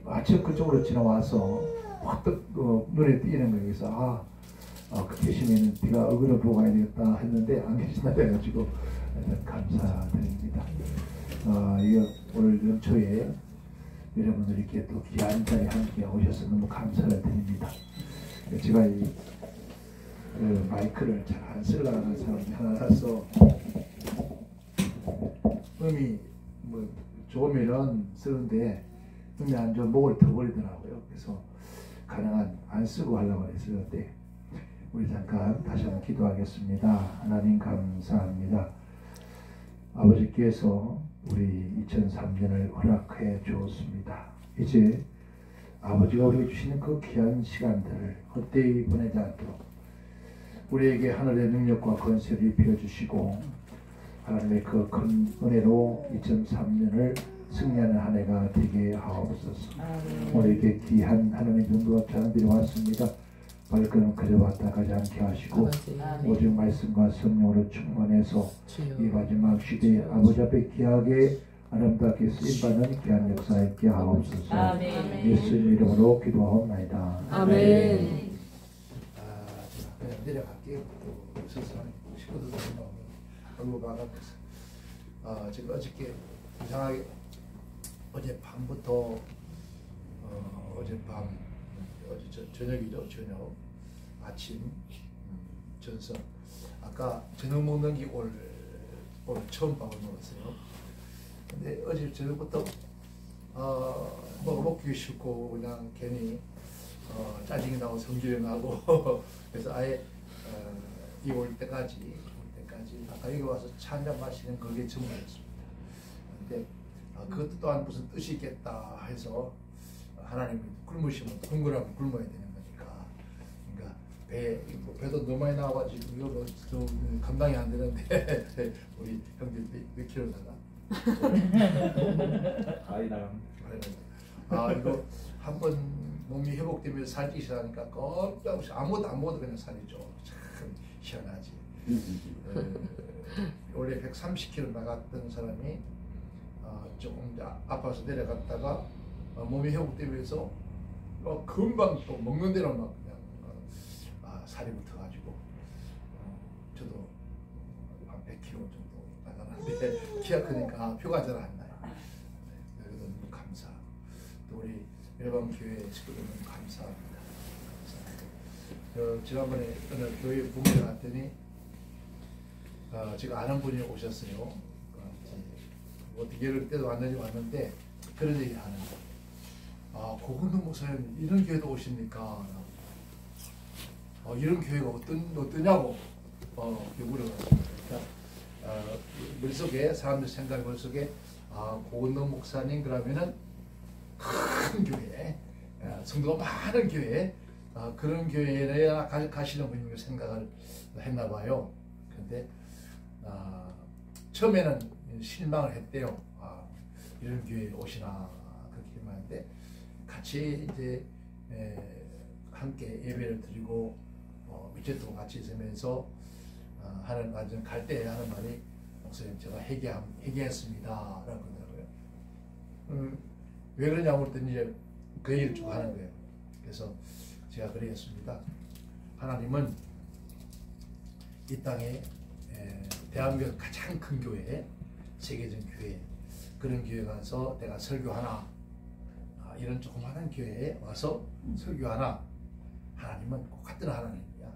마침 그쪽으로 지나와서 확 눈에 띄는 거예요. 그래서 그 계시면 비가 어그로 보고 가야 되겠다 했는데 안 계신다 해가지고 감사드립니다. 이거 오늘 연초에 여러분들이 이렇게 또 귀한 자리에 함께 오셔서 너무 감사를 드립니다. 제가 이 마이크를 잘 안 쓰려는 사람이 하나라서 음이 뭐 좋으면은 쓰는데 음이 안 좋으면 목을 터버리더라고요. 그래서 가능한 안 쓰고 하려고 했었는데 우리 잠깐 다시 한번 기도하겠습니다. 하나님 감사합니다. 아버지께서 우리 2003년을 허락해 주었습니다. 이제 아버지가 우리에게 주시는 그 귀한 시간들을 헛되이 보내지 않도록 우리에게 하늘의 능력과 권세를 입혀주시고 하나님의 그 큰 은혜로 2003년을 승리하는 한 해가 되게 하옵소서. 우리에게 귀한 하나님의 눈과 찬들이 왔습니다. 발걸음 그려왔다 가지 않게 하시고 오직 말씀과 성령으로 충만해서 이 마지막 시대에 아버지 앞에 귀하게 아름답게 쓰임받는 귀한 역사 있게 하옵소서. 예수님 이름으로 기도하옵나이다. 아멘. 그냥 내려갈게요. 스스로 식구들도 얼굴 박아서 지금 어저께 이상하게 어젯밤부터 어젯밤 어제 저녁이죠. 저녁 아침 전선 아까 저녁 먹는 게 오늘 처음 밥을 먹었어요. 근데 어제 저녁부터 먹기 싫고 그냥 괜히 짜증이 나고 성질이 나고 그래서 아예 이 올 때까지 아까 여기 와서 차 한잔 마시는 그게 전부였습니다. 근데 그것도 또한 무슨 뜻이 있겠다 해서 하나님이 굶으시면 굶으라면 굶어야 되는 거니까 그러니까 배도 너무 많이 나와가지고 이거 좀 감당이 안 되는데 우리 형들 몇 킬로다가 이거 한번 몸이 회복되면서 살찌기 시작하니까 깜짝 없이 아무것도 안 먹어도 그냥 살이 쪄. 참 희한하지. 원래 130kg 나갔던 사람이 조금 아파서 내려갔다가 몸이 회복되면서 금방 또 먹는 대로 막 그냥 살이 붙어가지고 저도 한 100kg 정도 나가는데 키가 크니까 표가 잘 안 나요. 그래서 너무 감사하고 또 우리 열방교회 식구들 너무 감사합니다. 지난번에 어느 교회 부모님 갔더니 제가 아는 분이 오셨어요. 어떻게 이럴 때도 왔는데 그런 얘기 하는 거예요. 고근동 목사님 이런 교회도 오십니까? 이런 교회가 어떠냐고 물어봤어요. 머릿속에 사람들 생각 머릿속에 고근동 목사님 그러면은 큰 교회 성도가 많은 교회 그런 교회에 가시는 분이 생각을 했나 봐요. 근데 처음에는 실망을 했대요. 이런 교회에 오시나 그렇게 말했는데 같이 이제 함께 예배를 드리고 며칠 동안 같이 있으면서 하는 완전 갈 때 하는 말이 목사님 제가 회개했습니다 라고 하더라고요. 왜 그러냐고 그랬더니 이제 그 얘기를 쭉 하는 거예요. 그래서 제가 그러겠습니다. 하나님은 이 땅에 대한민국 가장 큰 교회, 세계적 교회 그런 교회 가서 내가 설교하나 이런 조그마한 교회에 와서 설교하나 하나님은 꼭 같은 하나님이야.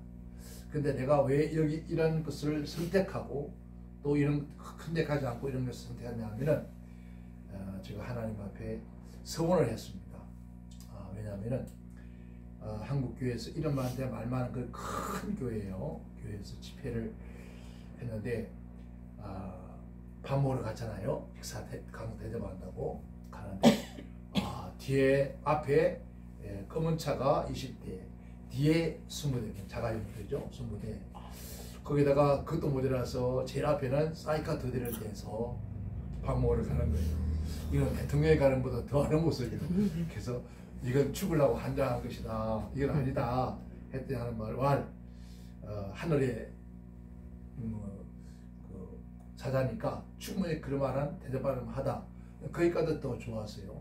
근데 내가 왜 여기 이런 것을 선택하고 또 이런 큰 데 가지 않고 이런 것을 선택하냐면은 제가 하나님 앞에 서원을 했습니다. 왜냐하면은 한국 교회에서 이런 말한테 말 많은 그 큰 교회예요. 교회에서 집회를 했는데 밥 먹으러 갔잖아요. 식사 강도 대접한다고 가는데 뒤에 앞에 검은 차가 20대 뒤에 20대 자가용이죠. 20대 거기다가 그것도 모자라서 제일 앞에는 사이카 2대를 대서 밥 먹으러 가는 거예요. 이건 대통령에 가는 것보다 더하는 모습이에요. 그래서 이건 죽으려고 한장한 것이다. 이건 아니다. 했더니 하는 말 하늘에 사자니까 충분히 그럴만한 대접받을 하다. 거기까지 더 좋았어요.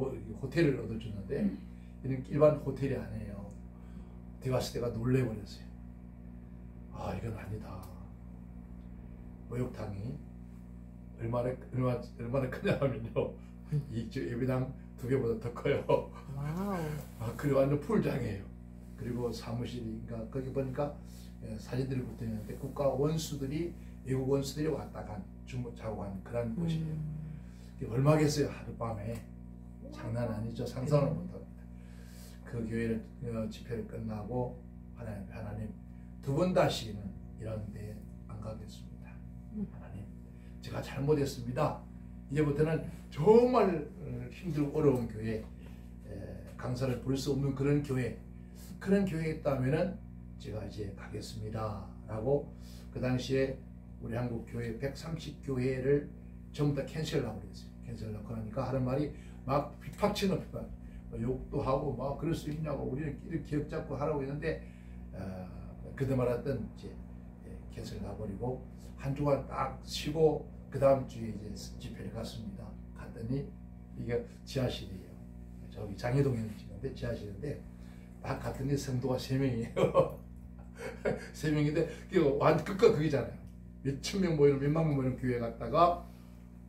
호텔을 얻어주는데 이런 일반 호텔이 아니에요. 들어갔을 때가 놀래버렸어요. 아, 이건 아니다. 목욕탕이 얼마나 크냐 하면요, 이 예배당 2개보다 더 커요. 와우. 아, 그리고 완전 풀장이에요. 그리고 사무실인가 거기 보니까 사진들이 붙어 있는데 국가 원수들이, 외국 원수들이 왔다 간 자고 간 그런 곳이에요. 얼마겠어요, 하룻밤에. 장난 아니죠. 상상을 못합니다. 그 교회를 집회를 끝나고 하나님 2번 다시는 이런 데 안 가겠습니다. 하나님, 제가 잘못했습니다. 이제부터는 정말 힘들고 어려운 교회, 강사를 부를 수 없는 그런 교회에 있다면은 제가 이제 가겠습니다 라고 그 당시에 우리 한국 교회 130교회를 전부 다 캔슬하고 그랬어요. 캔슬하고 하니까 하는 말이 막 핍박치는 핍박, 욕도 하고 막 그럴 수 있냐고, 우리는 이렇게 기억 잡고 하라고 했는데 그때 말했던 이제 캔슬 가버리고 한 주간 딱 쉬고 그 다음 주에 이제 집회를 갔습니다. 갔더니 이게 지하실이에요. 저기 장애동에 있는데 지하실인데 딱 갔더니 성도가 3명이에요. 3명인데 완전 극과 극이잖아요. 몇천 명 모이는, 몇만 명 모이는 교회 갔다가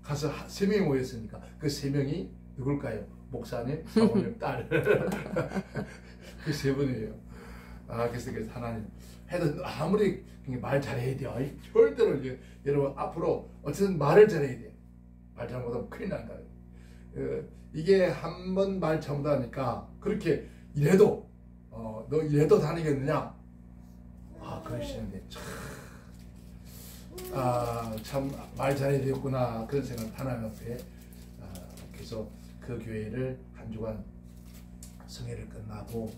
가서 3명이 모였으니까 그 3명이 누굴까요? 목사님, 사모님, 딸. 그 3분이에요. 아, 그래서 하나님 해도 아무리 말 잘해야 돼요. 절대로 여러분 앞으로 어쨌든 말을 잘해야 돼요. 말 잘못하면 큰일 난다. 이게 한 번 말 잘못하니까 그렇게 이래도 너 이래도 다니겠느냐? 아, 그러시는데 참 말 잘해야 되겠구나 그런 생각 하나님 앞에. 그래서 그 교회를 한 주간 성회를 끝나고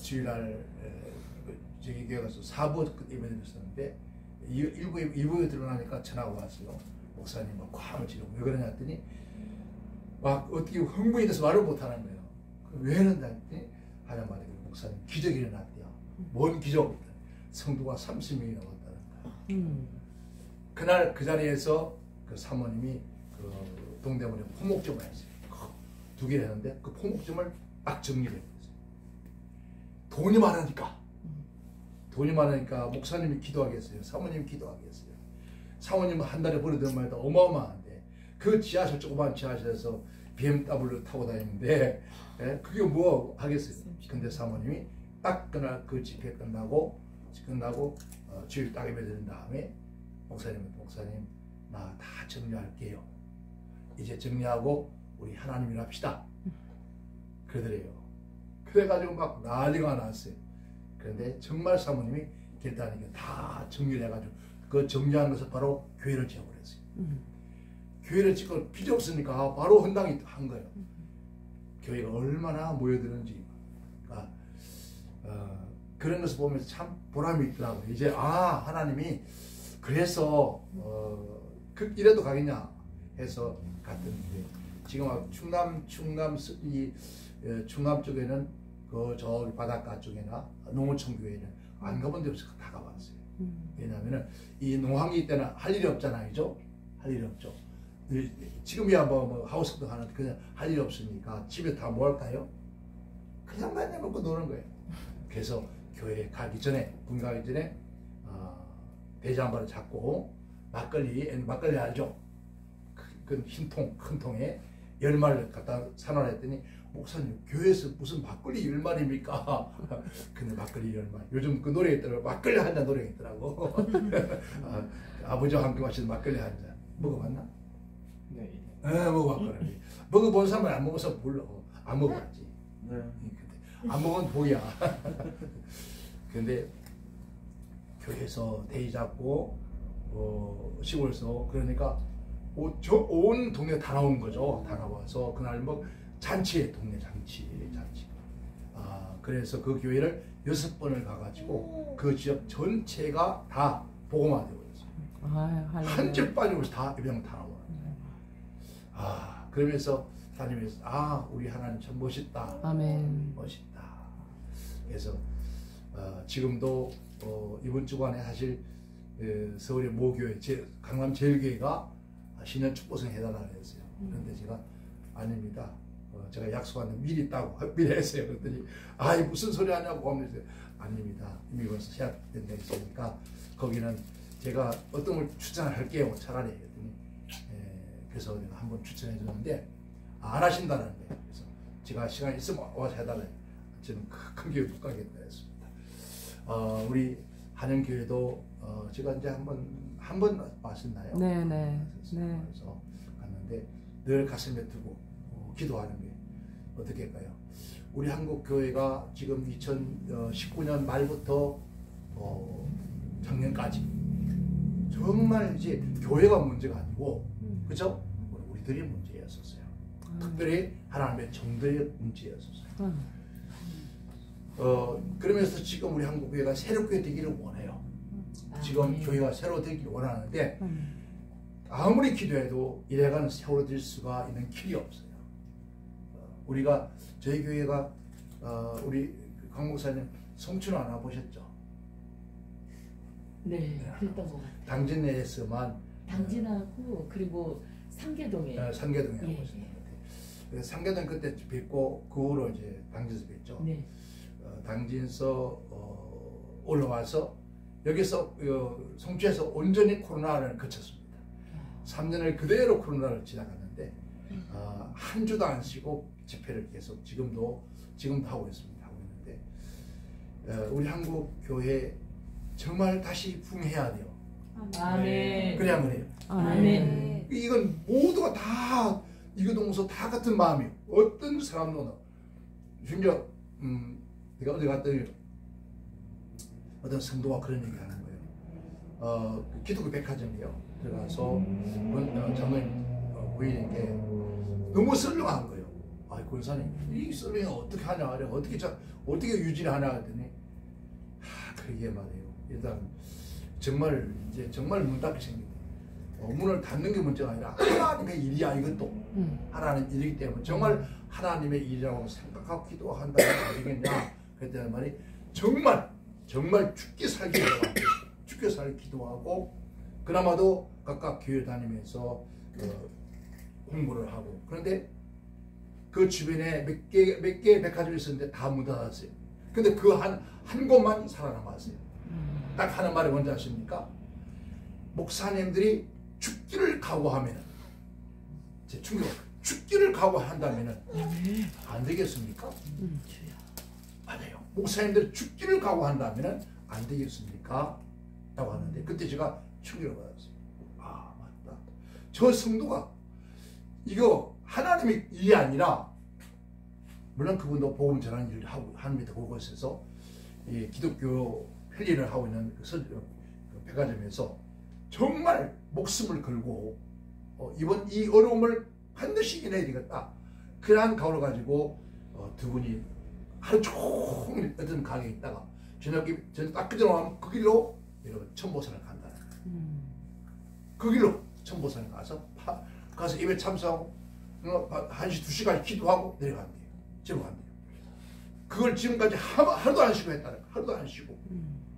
주일날 저기 교회 가서 4부 예배를 드렸었는데 1부에 들어가니까 전화가 왔어요. 목사님 막 쾅을 지르고 왜 그러냐 했더니 막 어떻게 흥분이 돼서 말을 못하는 거예요. 왜 그런다 했더니 하나님 말에 목사님 기적이 일어났대요. 뭔 기적? 성도가 30명이 넘었다는 거예요. 그날 그 자리에서 그 사모님이 그 동대문에 포목점을 했어요. 2개를 했는데 그 포목점을 딱 정리를 했어요. 돈이 많으니까 목사님이 기도하겠어요. 사모님이 기도하겠어요. 사모님은 한 달에 벌어들는 말도 어마어마한데 그 지하실, 조그만 지하실에서 BMW 타고 다니는데 그게 뭐 하겠어요. 근데 사모님이 딱 그날 그 집회 끝나고 주일 딱 예배 드린 다음에 목사님 나 다 정리할게요. 이제 정리하고 우리 하나님을 합시다. 그러더래요. 그래가지고 막 난리가 났어요. 그런데 정말 사모님이 결단하니까 다 정리를 해가지고 그 정리한 것을 바로 교회를 지어버렸어요. 교회를 짓고 필요 없으니까 바로 헌당이 한 거예요. 교회가 얼마나 모여드는지. 그러니까 그런 것을 보면서 참 보람이 있더라고요. 이제 하나님이 그래서 이래도 가겠냐 해서 갔던 교회. 지금 충남 쪽에는 그 저기 바닷가 쪽이나 농어촌 교회는 안 가본 데 없어서 다 가봤어요. 왜냐하면은 이 농한기 때는 할 일이 없잖아요, 그죠? 할 일이 없죠. 지금이야 뭐 하우스도 하는데 그냥 할 일이 없으니까 집에 다 뭐 할까요? 그냥 맨날 먹고 노는 거예요. 그래서 교회에 가기 전에, 분가하기 전에 돼지 한 마리 잡고 막걸리 알죠? 그 큰 통에 10마리를 갖다 사놓으라 했더니 목사님 교회에서 무슨 막걸리 10마리입니까? 근데 막걸리 10마리. 요즘 그 노래가 있더라고. 막걸리 한 잔 노래가 있더라고. 아버지와 함께 마시는 막걸리 한 잔. 먹어봤나? 네. 먹어봤거든. 먹어본 사람은 안 먹어서 몰라. 안 먹어봤지. 네. 안 먹으면 복이야. 근데 교회에서 대의 잡고 시골에서 그러니까 온 동네가 다 나온 거죠. 다 나와서 그날 뭐 동네 잔치. 그래서 그 교회를 6번을 가가지고 그 지역 전체가 다 복음화 되고 있어요. 한 줄 빠짐없이 다 예배당 다 나와요. 그러면서 다니면서 우리 하나님 참 멋있다. 아멘. 멋있다. 그래서 지금도 이번 주간에 사실 서울의 모교회, 강남 제일교회가 신년 축복성 해달라고 했어요. 그런데 제가 아닙니다. 제가 약속하는 미리 따고 미리 했어요. 그랬더니 이 무슨 소리 하냐고 하면서 아닙니다. 이미 벌써 시작된 데 있으니까 거기는 제가 어떤 걸 추천할게요. 차라리 했더니 그래서 내가 한번 추천해 줬는데 안 하신다는 거예요. 그래서 제가 시간 있으면 와서 해달래. 저는 큰 교회 못 가겠다 했습니다. 우리 한영교회도 제가 이제 한 번 왔었나요? 네네. 그래서 갔는데 늘 가슴에 두고 기도하는 게 어떻게 할까요? 우리 한국 교회가 지금 2019년 말부터 작년까지 정말 이제 교회가 문제가 아니고 그죠? 우리들이 문제였었어요. 특별히 하나님의 정도의 문제였었어요. 그러면서 지금 우리 한국 교회가 새롭게 되기를 원해요. 지금 교회가 새로 되기를 원하는데 아무리 기도해도 이래가는 세월이 될 수가 있는 길이 없어요. 우리가 저희 교회가 우리 강 목사님 성춘 안 와보셨죠? 네, 그랬던 것 같아요. 당진 내에서만 당진하고 그리고 상계동에 상계동에 와보셨던 것 같아요. 그래서 상계동 그때 뵙고 그 후로 이제 당진에서 뵙죠. 네. 당진에서 올라와서 여기서 성주에서 온전히 코로나를 거쳤습니다. 3년을 그대로 코로나를 지나갔는데 한 주도 안 쉬고 집회를 계속 지금도 하고 있습니다. 하고 있는데 우리 한국 교회 정말 다시 붕해야 돼요. 아멘. 그래야 그래요. 아멘. 이건 모두가 다 이거동서 다 같은 마음이에요. 어떤 사람도 심지어 내가 어디 갔더니 어떤 성도가 그런 얘기 하는 거예요. 기독교 백화점이요. 들어가서 장로님 부인에게 너무 썰렁한 거예요. 권사님 이 썰렁이 어떻게 하냐, 어떻게 유지를 하냐 했더니 그게 말이에요. 일단 정말 문 닫기 생깁니다. 문을 닫는 게 문제가 아니라 하나님의 일이야. 이것도 하나님 일이기 때문에 정말 하나님의 일이라고 생각하고 기도한다는 게 아니겠냐. 그랬더니 말이 정말 죽게 살기 기도하고 그나마도 각각 교회 다니면서 공부를 하고 그런데 그 주변에 몇 개 백화점이 있었는데 다 문 닫았어요. 근데 그 한 곳만 살아남았어요. 딱 하는 말이 뭔지 아십니까? 목사님들이 죽기를 각오하면 제 충격 죽기를 각오한다면 안 되겠습니까? 맞아요. 목사님들 죽기를 각오한다면 안 되겠습니까? 라고 하는데 그때 제가 충격을 받았어요. 맞다. 저 성도가 이거 하나님의 일이 아니라 물론 그분도 복음 전하는 일을 합니다. 그곳에서 이 기독교 회리를 하고 있는 그 백화점에서 정말 목숨을 걸고 이번 이 어려움을 반드시 이겨내야 되겠다. 그러한 각오를 가지고 두 분이 하루 종일 어떤 가게에 있다가 저녁 딱 그 전에 오면 그 길로 여러분 천보산을 간다. 그 길로 천보산에 가서 예배 참석하고 1시 2시까지 기도하고 내려간대요. 집으로 간대요. 그걸 지금까지 하루도 안 쉬고 했다는 거예요. 하루도 안 쉬고.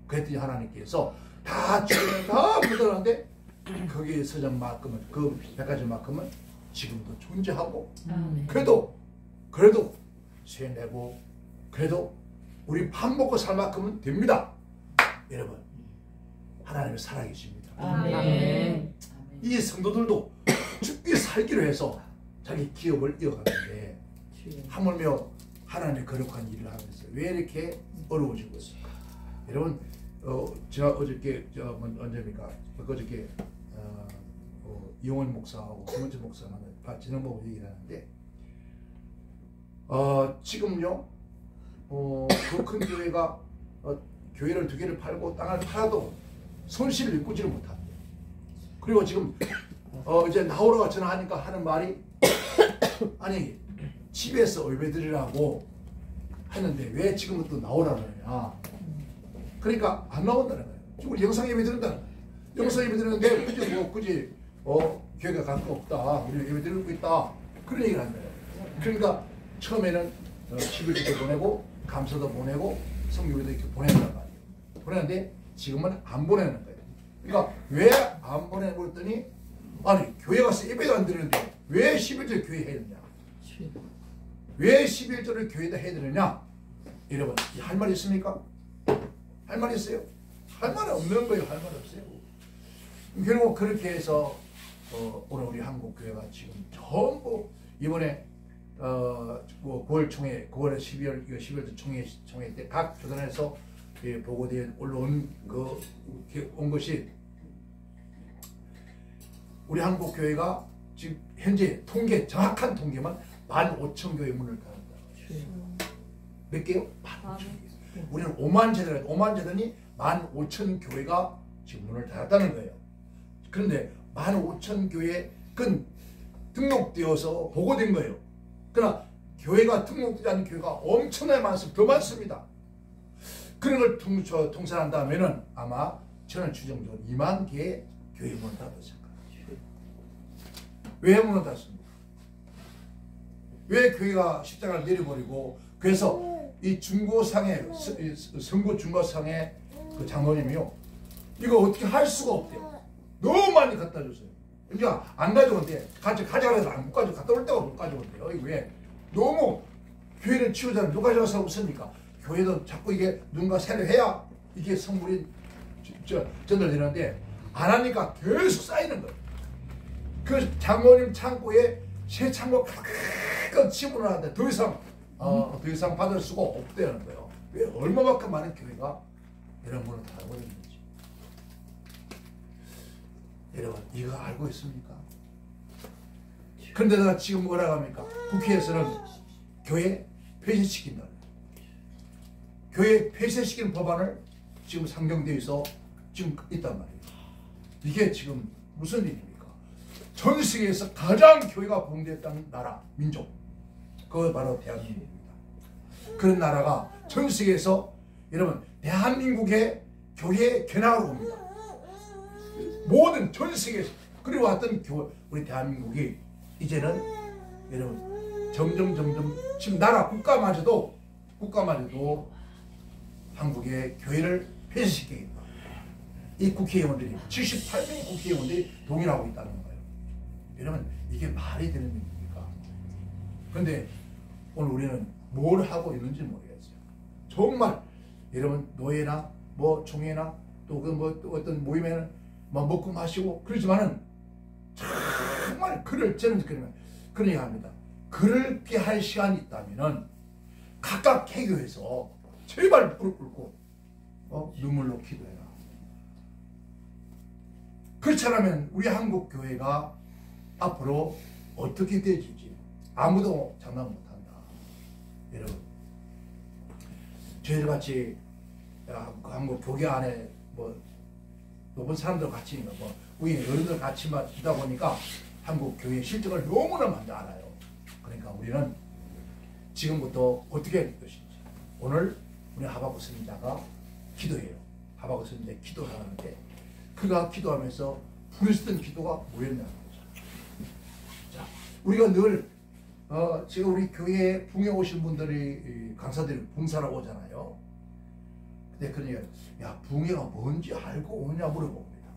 그랬더니 하나님께서 다 주변에 다 묻어놨는데 거기에 서점만큼은 그 백화점만큼은 지금도 존재하고 그래도 세내고 그래도 우리 밥 먹고 살 만큼은 됩니다. 여러분 하나님이 살아계십니다. 아멘. 이 성도들도 죽기 살기로 해서 자기 기업을 이어가는데 하물며 하나님의 거룩한 일을 하면서 왜 이렇게 어려워지고 있을까? 여러분 제가 어저께 언제입니까? 어저께 이용원 목사하고 김원철 목사가 지난번에 얘기를 하는데 지금요 그 큰 교회가 교회를 2개를 팔고 땅을 팔아도 손실을 입고지를 못합니다. 그리고 지금 이제 나오라고 전화하니까 하는 말이 아니 집에서 예배드리라고 했는데 왜 지금부터 나오라고 하느냐. 그러니까 안 나온다는 거예요. 지금 영상 예배 드린다는 거예요. 영상 예배 드리는데 굳이 교회가 갈 거 없다. 우리 예배 드리고 있다. 그런 얘기를 한다. 그러니까 처음에는 11주도 보내고 감사도 보내고 성교회도 이렇게 보낸단 말이에요. 보내는데 지금은 안 보내는 거예요. 그러니까 왜 안 보내는 거 했더니 아니 교회 가서 예배도 안 드리는데 왜 11주 교회 해야 되냐. 왜 11조를 교회에다 해야 되느냐? 여러분, 할 말 있습니까? 할 말 있어요? 할 말이 없는 거예요. 할 말 없어요. 결국 그렇게 해서 오늘 우리 한국교회가 지금 전부 이번에 9월 총회, 9월에 12월 총회 때 각 교단에서 보고되어 올라온 온 것이 우리 한국교회가 지금 현재 정확한 통계만 15,000교회 문을 닫았다. 몇 개요? 15,000개. 우리는 5만 재단이 15,000교회가 지금 문을 닫았다는 거예요. 그런데 15,000교회 근 등록되어서 보고된 거예요. 그러나 교회가 등록되지 않은 교회가 엄청나게 많습니다. 더 많습니다. 그런 걸 통산한 다음에는 아마 저는 추정적으로 2만 개의 교회 문을 닫았을 거예요. 왜 문을 닫습니까? 왜 교회가 십자가를 내려버리고 그래서 이 중고상의 선거 중고상의 그 장로님이요, 이거 어떻게 할 수가 없대요. 너무 많이 갖다 줬어요. 그러니까 안 가져온대. 가져가라 해도 못 가져. 갔다 올 때가 못 가져온대요. 이거 왜? 너무 교회는 치우잖아요. 누가 가져가서 없습니까? 교회도 자꾸 이게 누군가 새로 해야 이게 성물이 전달되는데 안 하니까 계속 쌓이는 거예요. 그 장로님 창고에 새 창고 가득 집어넣었는데 더 이상 받을 수가 없다는 거예요. 왜? 얼마만큼 많은 교회가 이런 문을 닫아버리는 거지. 여러분, 이거 알고 있습니까? 그런데 내가 지금 뭐라고 합니까? 국회에서는 교회 폐쇄시킨다. 교회 폐쇄시키는 법안을 지금 상정되어서 지금 있단 말이에요. 이게 지금 무슨 일입니까? 전 세계에서 가장 교회가 붕괴했다는 나라, 민족, 그거 바로 대한민국입니다. 그런 나라가 전 세계에서 여러분 대한민국의 교회에 견학을 옵니다. 모든 전 세계에서 그리고 왔던 우리 대한민국이 이제는 여러분 점점 지금 나라 국가마저도 한국의 교회를 폐쇄시키겠다. 이 국회의원들이 78명의 국회의원들이 동의하고 있다는 거예요. 여러분, 이게 말이 되는 일입니까? 그런데 오늘 우리는 뭘 하고 있는지 모르겠어요. 정말 여러분 노예나 뭐 총회나 또 어떤 모임에는 뭐 먹고 마시고 그러지만은 정말 그러냐 합니다. 그렇게 할 시간이 있다면은 각각 개교해서 제발 무릎 꿇고 눈물로 기도해라. 그렇지 않으면 우리 한국 교회가 앞으로 어떻게 되질지 아무도 장담 못한다. 여러분, 저희들 같이 한국 교계 안에 높은 사람들 같이 우리 어른들 같이만 있다 보니까 한국 교회의 실정을 너무나 많이 알아요. 그러니까 우리는 지금부터 어떻게 할 것인지 오늘 우리 하박국 선지자가 기도해요. 하박국 선지자 기도를 하는데 그가 기도하면서 부르시던 기도가 뭐였냐는 거죠. 자, 우리가 늘 지금 우리 교회에 붕에 오신 분들이 강사들이 붕사로 오잖아요. 근데 그러니까 야, 붕해가 뭔지 알고 오느냐 물어봅니다.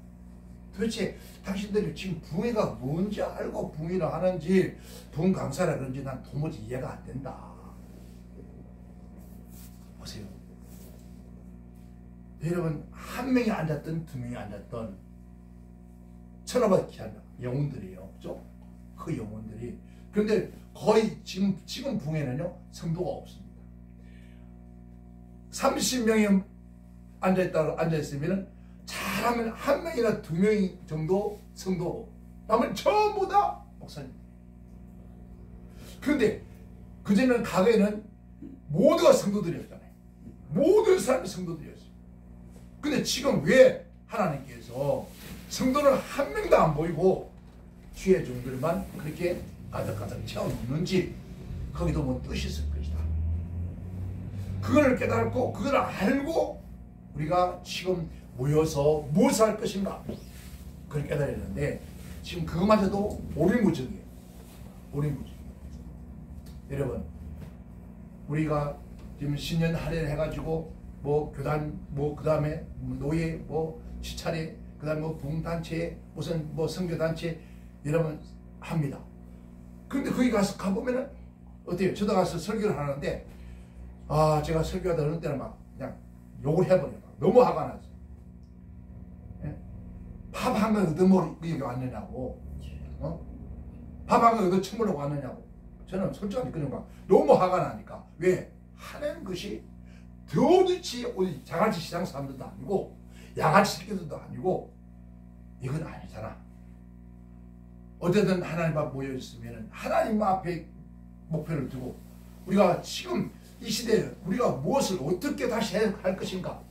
도대체 당신들이 지금 붕해가 뭔지 알고 붕해를 하는지 붕 강사라 그런지 난 도무지 이해가 안 된다. 보세요. 여러분, 한 명이 앉았던 두 명이 앉았던 천하보다 귀한 영혼들이에요. 그죠? 그 영혼들이. 그런데 거의 지금 붕에는요 성도가 없습니다. 30명이 앉아있으면 잘하면 한 명이나 두 명 정도 성도고 남은 전부 다 목사님. 그런데 그전에는 과거에는 모두가 성도들이었잖아요. 모든 사람이 성도들이었어요. 근데 지금 왜 하나님께서 성도는 한 명도 안 보이고 주의 종들만 그렇게 가득가득 채워놓는지 거기도 뭐 뜻이 있을 것이다. 그걸 깨닫고 그걸 알고 우리가 지금 모여서 무엇을 할 것인가 그걸 깨달았는데 지금 그것마저도 오리무중이에요. 오리무중. 여러분, 우리가 지금 신년 할애를 해가지고 뭐 교단 그 다음에 노예 지차례 그 다음에 붕단체 무슨 선교단체 여러분 합니다. 그런데 거기 가보면은 어때요? 저도 가서 설교를 하는데 제가 설교하다 어느 때는 막 그냥 욕을 해버려요. 너무 화가 나서. 예? 밥 한 번 얻어먹이 왔느냐고. 밥 한 번 얻어 처먹으려고 왔느냐고. 저는 솔직하게 그런 거 너무 화가 나니까. 왜? 하는 것이 도대체 우리 자갈치 시장 사람들도 아니고 야갈치 새끼들도 아니고 이건 아니잖아. 어쨌든 하나님 앞에 모여있으면 하나님 앞에 목표를 두고 우리가 지금 이 시대에 우리가 무엇을 어떻게 다시 할 것인가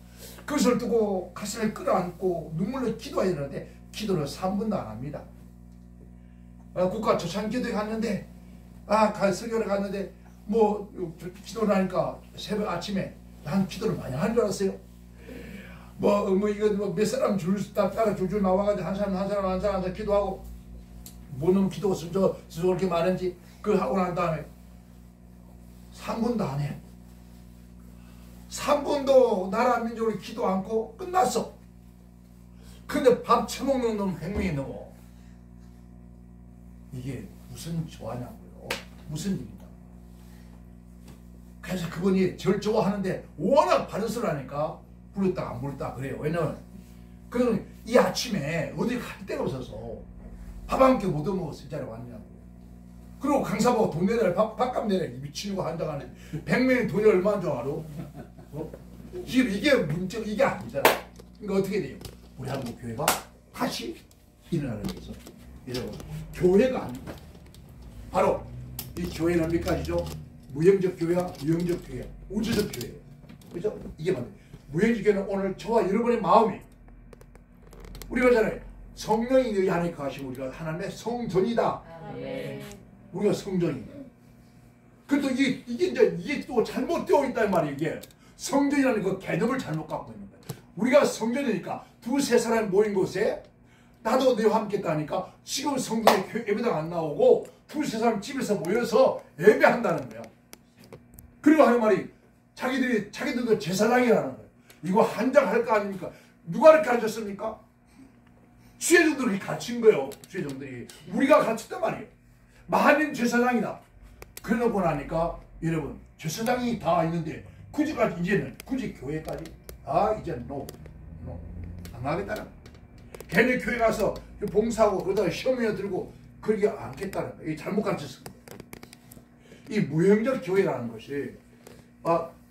그것을 두고 가슴에 끌어안고 눈물로 기도해야 되는데 기도를 3분도 안 합니다. 국가 초창기도에 갔는데 설교를 갔는데 뭐 기도를 하니까 새벽 아침에 난 기도를 많이 하는 줄 알았어요. 이거 몇 사람 따라 줄줄 나와가지고 한 사람 기도하고 뭐는 기도가 저렇게 많은지 그걸 하고 난 다음에 3분도 안 해. 3분도 나라 민족을 기도 않고 끝났어. 근데 밥 처먹는 놈 100명이 넘어. 이게 무슨 조화냐고요. 무슨 일이냐. 그래서 그분이 절 좋아하는데 워낙 바른소리 하니까 부르다 안 부르다 그래요. 왜냐면 그는 이 아침에 어디 갈 데가 없어서 밥 한 끼 못 얻어먹어서 이 자리에 왔냐고. 그리고 강사보고 돈 내라 밥값 내라 미치는 거 한장하네. 100명이 돈이 얼마인 줄 알아? 이게 문제 이게 아니잖아. 그러니까 어떻게 돼요? 우리 한국 교회가 다시 일어나는 거죠. 여러분 교회가 아니고 바로 이 교회는 몇 가지죠? 무형적 교회와 유형적 교회, 우주적 교회. 그죠? 이게 맞아요. 무형적 교회는 오늘 저와 여러분의 마음이 우리가 잖아요. 성령이 너희 안에 거하시고 우리가 하나님의 성전이다. 네. 우리가 성전이다. 그래도 이게 또 잘못되어 있단 말이에요. 이게 성전이라는 그 개념을 잘못 갖고 있는 거예요. 우리가 성전이니까 두세 사람이 모인 곳에 나도 너희와 함께 있다니까 지금 성전에 예배당 안 나오고 두세 사람 집에서 모여서 예배한다는 거야. 그리고 하는 말이 자기들도 제사장이라는 거예요. 이거 한장할 거 아닙니까? 누가 이렇게 가르쳤습니까? 수혜종들이 가르친 거예요. 수혜종들이 우리가 가르쳤단 말이에요. 만인 제사장이다. 그러고 나니까 여러분 제사장이 다 있는데 이제는 굳이 교회까지 이제는 안 가겠다는 거예요. 괜히 교회 가서 봉사하고 그러다가 시험에 들고 그러지 않겠다는 거예요. 잘못 가르쳤을 거예요. 이 무형적 교회라는 것이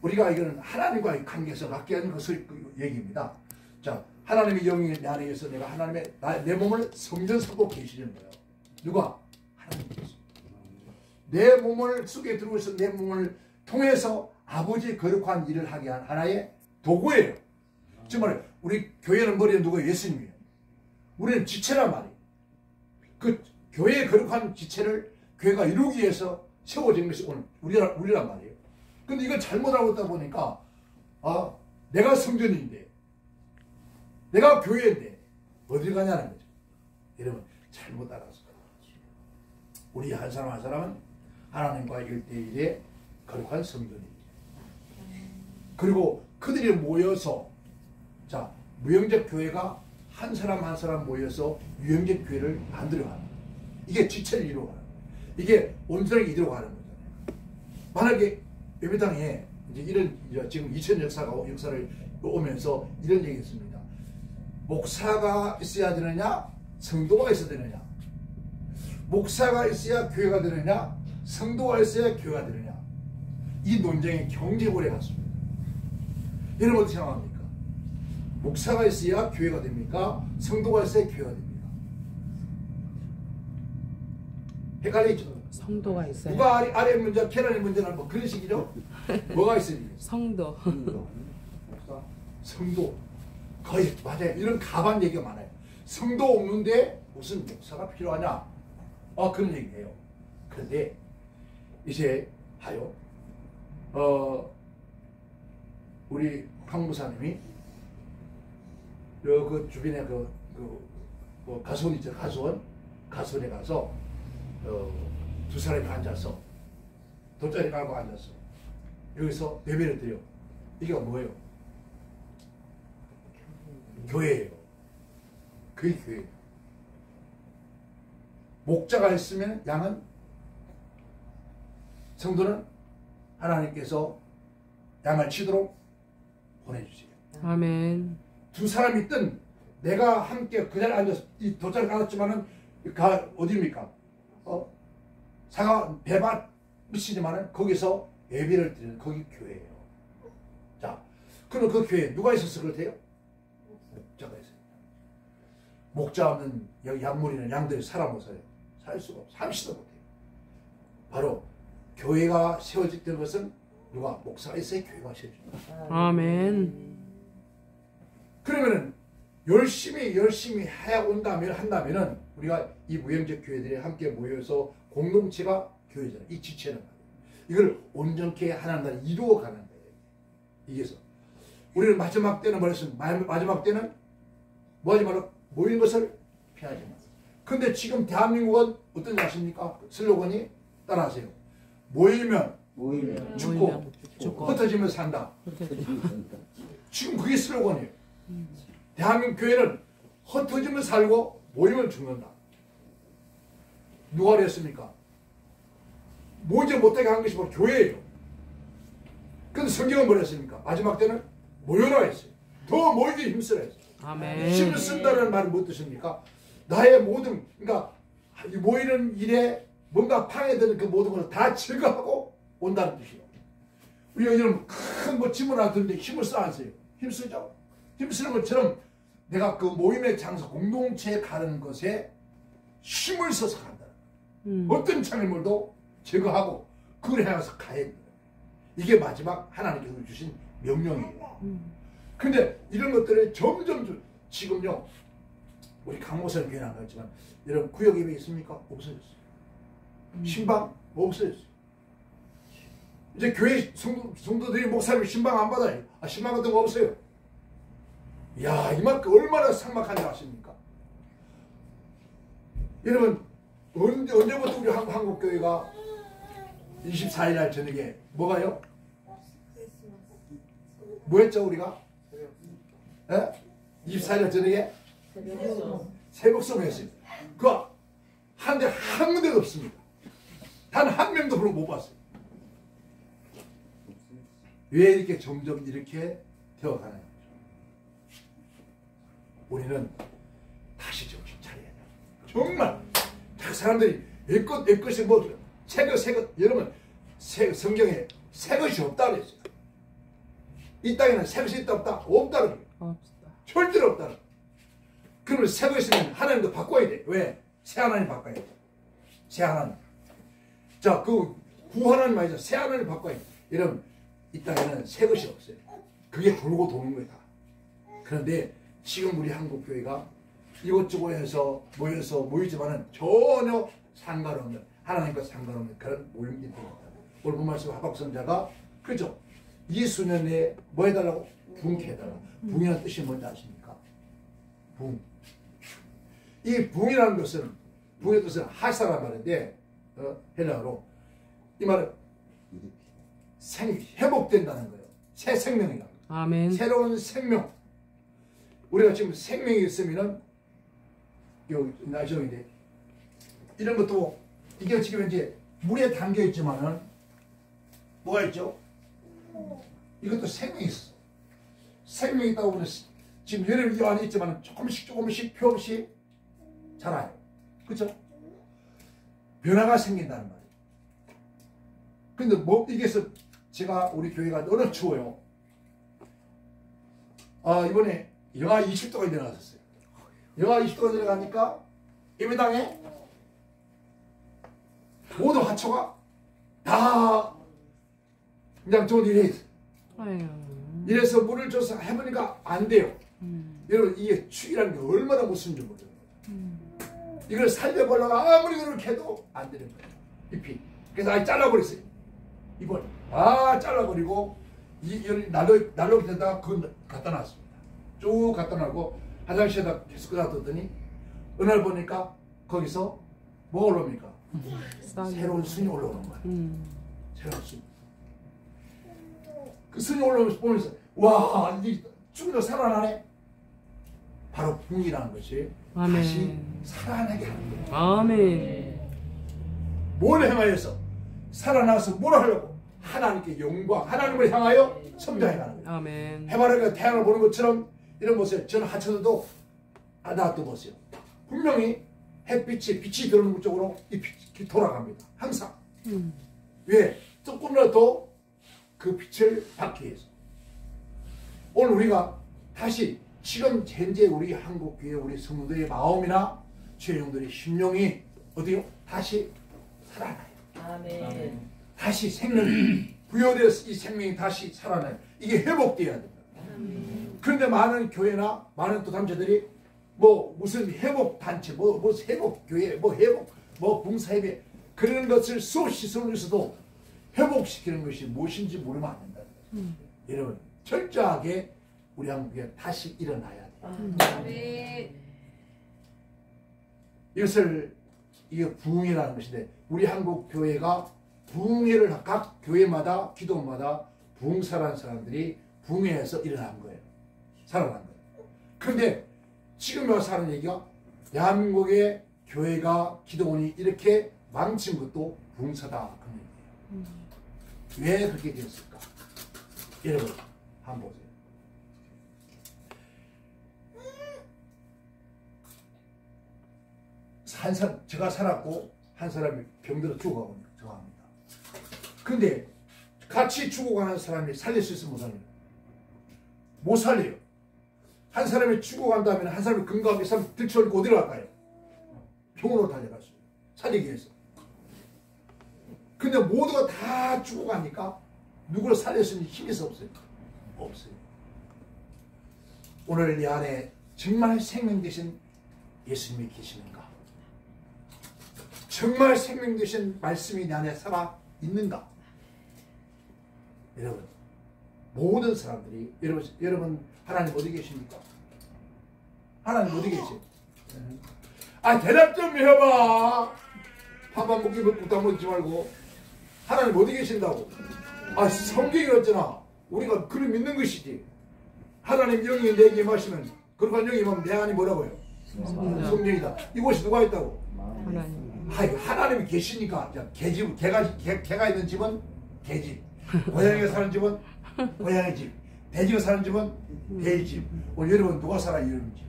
우리가 이거는 하나님과의 관계에서 갖게 하는 것을 얘기입니다. 자, 하나님의 영이 내 안에 있어 내가 내 몸을 성전 삼고 계시는 거예요. 누가? 하나님께서. 내 몸을 속에 들고 있어 내 몸을 통해서 아버지의 거룩한 일을 하게 한 하나의 도구예요. 정말 우리 교회는 머리에 누가 예수님이에요. 우리는 지체란 말이에요. 그 교회의 거룩한 지체를 교회가 이루기 위해서 세워진 것이 오늘 우리란 말이에요. 근데 이걸 잘못 알고 있다 보니까 내가 성전인데 내가 교회인데 어딜 가냐는 거죠. 여러분 잘못 알아서 우리 한 사람 한 사람은 하나님과 1대1의 거룩한 성전입니다. 그리고 그들이 모여서 무형적 교회가 한 사람 한 사람 모여서 유형적 교회를 만들어가는 이게 지체를 이루어가는 이게 온전하게 이루어가는 거잖아요. 만약에 예배당에 지금 2000 역사를 오면서 이런 얘기 했습니다. 목사가 있어야 되느냐 성도가 있어야 되느냐, 목사가 있어야 교회가 되느냐 성도가 있어야 교회가 되느냐, 이 논쟁이 경제골에 갔습니다. 여러분 어떻게 생각합니까? 목사가 있어야 교회가 됩니까? 성도가 있어야 교회가 됩니까? 헷갈리죠? 성도가 있어요. 누가 아래 문제, 계란의 문제는 뭐 그런 식이죠? 뭐가 있습니까? 성도. 목사, 성도. 거의 맞아요. 이런 가반 얘기가 많아요. 성도 없는데 무슨 목사가 필요하냐? 그런 얘기예요. 그런데 이제 하요. 우리 황무사님이 그 주변에 가수원 있죠. 가수원에 가서 두 사람이 앉아서 돗자리 깔고 앉았어. 여기서 예배를 드려. 이게 뭐예요? 교회예요. 그게 교회예요. 목자가 있으면 양은 성도는 하나님께서 양을 치도록 보내주세요. 아멘. 두 사람이 있든 내가 함께 그 자리에 앉아서 이 돗자리 깔았지만은 어디입니까? 사과 배밭 미치지만은 거기서 예배를 드리는 거기 교회예요. 자, 그럼 그 교회에 누가 있었을 것 같아요? 목자가 있어요. 목자 없는 여기 양물이는 양들이 살아 못 살아요. 살 수가 없어. 살지도 못해요. 바로 교회가 세워질 것은 누가 목사가 있어야 교회가 세워집니다. 아멘. 그러면은 열심히 한다면은 우리가 이 무형제 교회들이 함께 모여서 공동체가 교회잖아요. 이 지체는 이걸 온전케 하나님 나라 이루어가는 거예요. 이게서 우리는 마지막 때는 뭐랬습니까? 마지막 때는 뭐하지 말라? 모이는 것을 피하지 마. 근데 지금 대한민국은 어떤지 아십니까? 슬로건이 따라하세요. 모이면 죽고 흩어지면 산다. 지금 그게 슬로건이에요. 대한민국 교회는 흩어지면 살고 모이면 죽는다. 누가 그랬습니까? 모이지 못하게 한 것이 바로 교회예요. 근데 성경은 뭐라 했습니까? 마지막 때는 모여라 했어요. 더 모이기 힘쓰라 했어요. 아멘. 힘을 쓴다는 말은 무슨 뜻입니까? 나의 모든, 그러니까 모이는 일에 뭔가 방해되는 그 모든 것을 다 제거하고 온다는 뜻이에요. 우리가 이런 큰 짐을 하나 드는데 힘을 써안세요. 힘쓰죠? 힘쓰는 것처럼 내가 그 모임의 장소, 공동체에 가는 것에 힘을 써서 간다. 어떤 장애물도 제거하고 그걸 향해서 가야 된다. 이게 마지막 하나님께서 주신 명령이에요. 근데 이런 것들이 점점 지금요, 우리 강모선 교회는 안 갔지만 이런 구역 예배 있습니까? 없어졌어요. 신방 없어졌어요. 이제 교회 성도들이 목사님이 신방 안 받아요. 신방 같은 거 없어요. 야, 이만큼 얼마나 삭막한지 아십니까? 여러분, 언제부터 우리 한국교회가 24일 날 저녁에 뭐가요? 뭐 했죠 우리가? 24일 날 저녁에? 새벽송 했어요. 그거 한 군데도 없습니다. 단 한 명도 그런 거 못 봤어요. 왜 이렇게 점점 이렇게 되어가는 거죠? 우리는 다시 정신 차려야 돼요. 정말 사람들이 내 것이 뭐 새 것 여러분 성경에 새 것이 없다 그랬어요. 이 땅에는 새 것이 있다 없다? 없다는 거예요. 없다. 절대로 없다는 거예요. 그러면 새 것이면 하나님도 바꿔야 돼. 왜? 새 하나님 바꿔야 돼. 새 하나님. 자, 그 구하나님 아니죠. 새 하나님 바꿔야 돼. 여러분 이 땅에는 새 것이 없어요. 그게 돌고 도는 거예요. 다. 그런데 지금 우리 한국교회가 이것저것에서 모이지만은 전혀 상관없는 하나님과 상관없는 그런 모임이 됩니다. 오늘 본 말씀 하박선자가 그죠? 이 수년에 뭐 해달라고? 붕케 해달라. 붕이라는 뜻이 뭔지 아십니까? 붕. 이 붕이라는 것은 붕의 뜻은 하사란 말인데 헬라어로 이 말은 회복된다는 거예요. 새 생명이다. 아멘. 새로운 생명. 우리가 지금 생명이 있으면은 여기 나중에 이런 것도 이게 지금 이제 물에 담겨 있지만은 뭐가 있죠? 이것도 생명이 있어. 생명이 있다고 보면 지금 여러분 이 안에 있지만은 조금씩 표 없이 자라요. 그렇죠? 변화가 생긴다는 말이에요. 근데 뭐 이게서 제가 우리 교회가 너무 추워요. 이번에 영하 20도가 내려갔었어요. 영하 20도가 내려가니까 예배당에 모든 하초가 다 그냥 좋은 일이 있어요. 이래서 물을 줘서 해보니까 안 돼요. 여러분 이게 추위라는 게 얼마나 무슨 줄 모르는 거예요. 이걸 살려보려고 아무리 그렇게 해도 안 되는 거예요. 잎이. 그래서 아예 잘라버렸어요. 이걸 잘라버리고 난로 밑에다가 그걸 갖다 놨습니다. 쭉 갖다 놔고 화장실에다 계속 놔뒀더니 어느 날 보니까 거기서 뭐가 올라옵니까? 새로운 순이 올라오는 거예요. 새로운 순. 그 순이 올라오면서 보면서 와 이게 죽어도 살아나네. 바로 붕이라는 것이 아멘. 다시 살아나게 하는 거예요. 아멘. 뭘 행하여서 살아나서 뭘 하려고? 하나님께 영광, 하나님을 향하여 성장해 가는 거예요. 아멘. 해바라기가 태양을 보는 것처럼 이런 보세요. 저는 하천에도 또 보세요. 분명히 빛이 들어오는 쪽으로 이 빛이 돌아갑니다. 항상. 왜? 조금이라도 그 빛을 받기 위해서. 오늘 우리가 다시 지금 현재 우리 한국교회 우리 성도들의 마음이나 주의종들의 심령이 어디요? 다시 살아나요. 아멘. 다시 생명이 부여되어서 이 생명이 다시 살아나요. 이게 회복되어야 됩니다. 그런데 많은 교회나 많은 또 단체들이 뭐 무슨 회복 단체, 뭐 회복 교회, 뭐 회복, 뭐 봉사협회 그런 것을 수없이 설명해서도 회복시키는 것이 무엇인지 모르면 안 된다. 여러분 철저하게 우리 한국에 다시 일어나야 돼요. 이게 부흥이라는 것인데 우리 한국 교회가 부흥회를 각 교회마다 기도마다 부흥사라는 사람들이 부흥회에서 일어난 거예요. 살아난 거예요. 그런데 지금 와서 하는 얘기가 대한민국의 교회가 기도원이 이렇게 망친 것도 부흥사다 그런 얘기예요. 왜 그렇게 되었을까? 여러분 한번 보세요. 한 사람, 제가 살았고 한 사람이 병들어 죽어가고 정합니다. 근데 같이 죽어가는 사람이 살릴 수 있으면 못 살려요. 못 살려요. 한 사람이 죽어간다면 한 사람이 건강하게 사람 들쳐올고 어디로 갈까요? 병원으로 달려갔어요. 살리기 위해서. 근데 모두가 다 죽어가니까 누구를 살릴 수 있는 힘이 없어요. 없어요. 오늘 이 안에 정말 생명 되신 예수님이 계시는가? 정말 생명 되신 말씀이 내 안에 살아 있는가? 여러분, 모든 사람들이 여러분 하나님 어디 계십니까? 하나님 어디 계세요? 대답 좀 해봐. 밥 안 먹기 부터 먹지 말고 하나님 어디 계신다고? 성경이 그랬잖아. 우리가 그를 믿는 것이지. 하나님 영이 내게 임하시면 그러한 영이 임하면 내 안이 뭐라고요? 성령이다. 이곳이 누가 있다고? 하나님. 하나님이 계시니까 개집, 개가 있는 집은 개집, 고양이가 사는 집은 고양이 집, 돼지가 사는 집은 돼지 집. 여러분 누가 살아 여러분 집?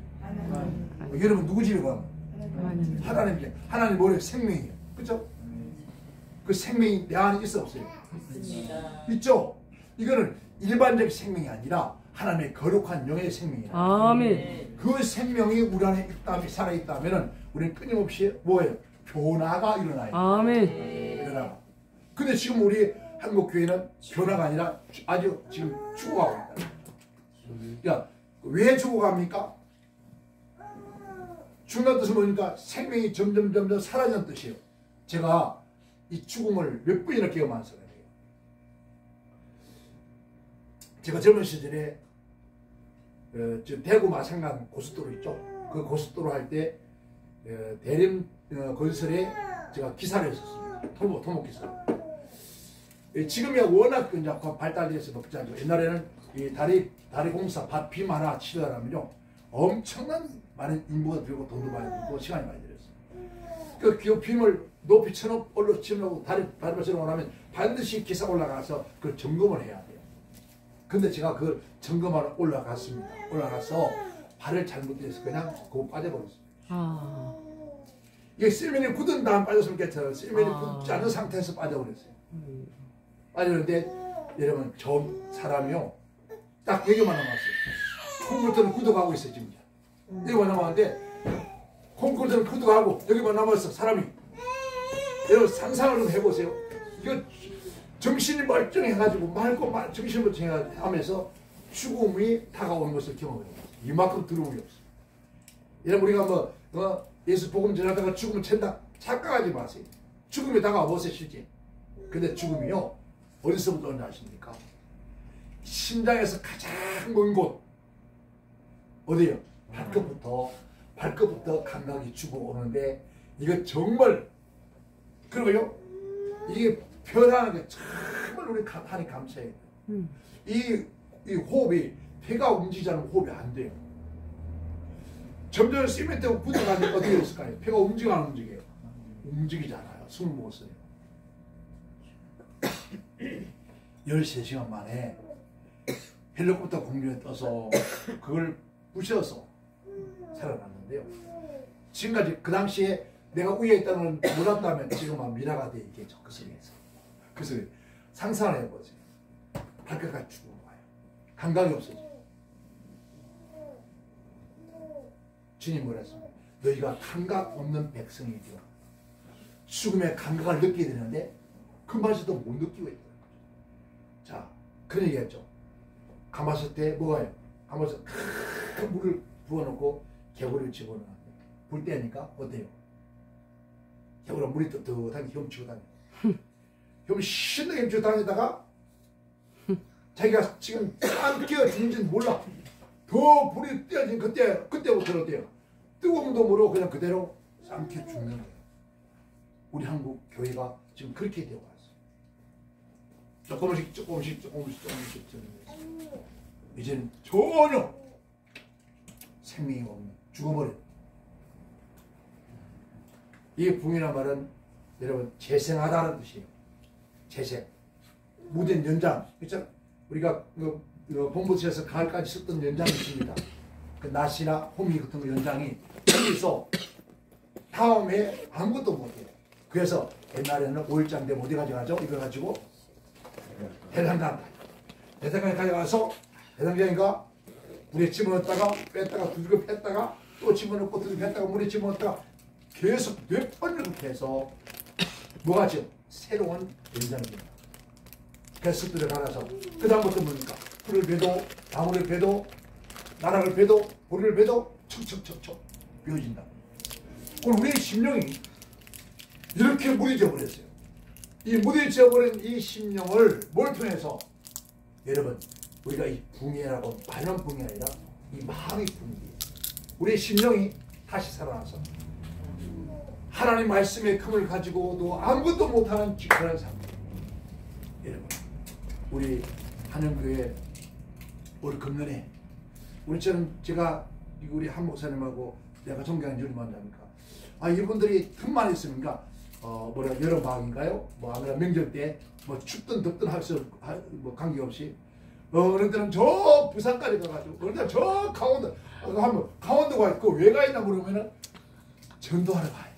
여러분 누구 집에 가면? 하나님 집. 하나님 뭐래요? 생명이에요. 그렇죠? 그 생명이 내 안에 있어 없어요? 있습니다. 있죠? 이거는 일반적 생명이 아니라 하나님의 거룩한 영의 생명이에요. 아멘. 그 생명이 우리 안에 있다면 살아있다면 우리는 끊임없이 뭐예요? 변화가 일어나요. 아멘. 변화가. 근데 지금 우리 한국 교회는 변화가 아니라 아주 지금 죽어가고 있다. 그러니까 왜 죽어갑니까? 죽는 뜻은 뭐니까 생명이 점점 사라지는 뜻이에요. 제가 이 죽음을 몇 번이나 경험한 사람이에요. 제가 젊은 시절에 대구 마산간 고속도로 있죠. 그 고속도로 할 때 대림 건설에 제가 기사를 했었습니다. 토목 기사. 지금이야 워낙 이제 발달돼서 먹자죠. 옛날에는 이 다리 공사 빔 하나 치려면요 엄청난 많은 인부가 들고 돈도 많이 들고 시간이 많이 들었어요. 그 빔을 높이 치려고 다리를 치려고 하면 반드시 기사 올라가서 그걸 점검을 해야 돼요. 근데 제가 그 점검하러 올라갔습니다. 올라가서 발을 잘못해서 그냥 그거 빠져버렸어요. 이게 실면이 굳은 다음 빠졌으면 괜찮아요. 실면이 굳지 않은 상태에서 빠져버렸어요. 빠졌는데 여러분 저 사람이요 딱 여기만 남았어요. 콩글터는 굳어가고 있어요 지금. 여기만 남았는데 콩글터는 굳어가고 여기만 남았어 사람이. 여러분 상상을 좀 해보세요. 이거 정신이 멀쩡해가지고 정신이 멀쩡해하면서 죽음이 다가오는 것을 경험해요. 이만큼 두려움이 없어요. 여러분 우리가 예수 복음 전하다가 죽으면 챈다 착각하지 마세요. 죽음이 다가와 보세요 실제. 근데 죽음이요 어디서부터 오는지 아십니까? 심장에서 가장 먼 곳 어디요? 발끝부터 감각이 죽어오는데 이거 정말 그러고요 이게 표현하는 게 정말 우리 하나님 감사해요. 이 호흡이 폐가 움직이지 않으면 호흡이 안 돼요. 점점 시멘트가 굳어가니까 어떻게 됐을까요? 폐가 움직여 안 움직여요? 움직이지 않아요. 숨을 못 써요. 13시간 만에 헬리콥터 공중에 떠서 그걸 부셔서 살아났는데요. 지금까지 그 당시에 내가 위에 있다는 걸 몰랐다면 지금은 미라가 돼 있겠죠. 그 속에서. 그래서 상상을 해보세요. 발끝까지 죽은 거예요. 감각이 없어져. 주님 뭐라 했습니까? 너희가 감각 없는 백성이죠. 죽음의 감각을 느끼게 되는데 그 맛에도 못 느끼고 있다. 자, 그런 얘기했죠. 가마솥 때 뭐가요? 가마솥 큰 물을 부어놓고 개구리를 집어넣는데 불 때니까 어때요? 개구리가 물이 뜨뜻하게 헤엄치고 다녀. 신나게 헤엄치고 다니다가 자기가 지금 안 끼어 죽는지는 몰라. 더 불이 떼어진 그때부터 어때요? 뜨거움도 모르고 그냥 그대로 삼켜 죽는 거예요. 우리 한국 교회가 지금 그렇게 되어 왔어요. 조금씩 이제는 전혀 생명이 없는 죽어버린. 이 붕이란 말은 여러분 재생하다는 뜻이에요. 재생. 무된 연장. 그렇죠? 우리가 본부에서 가을까지 썼던 연장이 있습니다. 그 낮이나 호미 같은 거 연장이 여기서 다음에 아무것도 못해요. 그래서 옛날에는 5일장 되면 어디 가져가죠? 이거 가지고 대장간. 대장간에 가져가서 대장장이가 물에 집어넣었다가 뺐다가 두들겨 뺐다가 또 집어넣고 두들겨 뺐다가 물에 집어넣었다가 계속 몇 번을 그렇게 해서 뭐가죠? 새로운 연장입니다. 그래서 들어가서 그 다음부터 뭡니까? 풀을 베도 나무를 베도 나락을 베도 보리를 베도 척척척척 비워진다. 오늘 우리의 심령이 이렇게 무뎌져 버렸어요. 이 무뎌져 버린 이 심령을 뭘 통해서 여러분 우리가 이 붕이라고 반연 붕이 아니라 이 마음의 붕이에요. 우리의 심령이 다시 살아나서 하나님 말씀의 금을 가지고도 아무것도 못하는 지컬한 삶. 여러분 우리 한영교회 우리 금년에 제가 우리 한 목사님하고 내가 존경하는 주님 만나니까 이분들이 틈만 있으니까 여름 방학인가요? 뭐 아무래도 명절 때 뭐 춥든 덥든 할 수 뭐 관계없이 어느 때는 저 부산까지 가가지고 어느 때는 저 강원도 한번 강원도가 그 왜 가 있나 물으면은 전도하러 가요.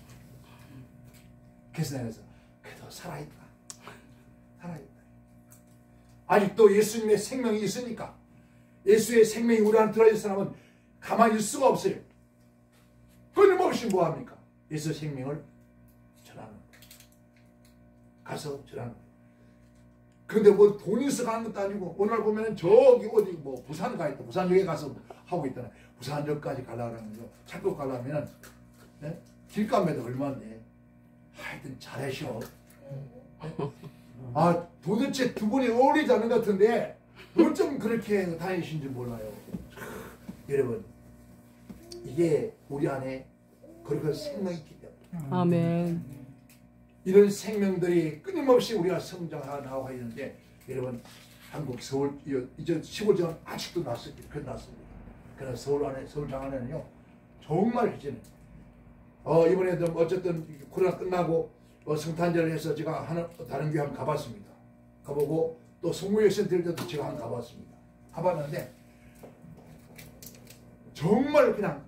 그래서 내가 그래도 살아있다. 아직도 예수님의 생명이 있으니까 예수의 생명이 우리 안에 들어있는 사람은 가만히 있을 수가 없어요. 끊임없이 뭐합니까? 예수의 생명을 전하는 거예요. 가서 전하는 거예요. 근데 뭐 돈이 있어 가는 것도 아니고 오늘 보면 저기 어디 뭐 부산 가 있다. 부산역에 가서 하고 있다나 부산역까지 가려고 하는 거 자꾸 가려면 네? 길값에도 얼마인데 하여튼 잘하셔. 도대체 두 분이 어울리지 않는 것 같은데 어쩜 그렇게 다니신지 몰라요. 여러분 이게 우리 안에 그렇게 생명이 있기 때문에 아멘. 이런 생명들이 끊임없이 우리가 성장하고 있는데 여러분 한국 서울 이제 시골지방 아직도 났습니다. 그러나 서울 장안에는요 정말 이제는 이번에도 어쨌든 코로나 끝나고 성탄절을 해서 제가 다른 교회 한번 가봤습니다. 가보고 또 성모의 센터를 제가 한번 가봤습니다. 가봤는데 정말 그냥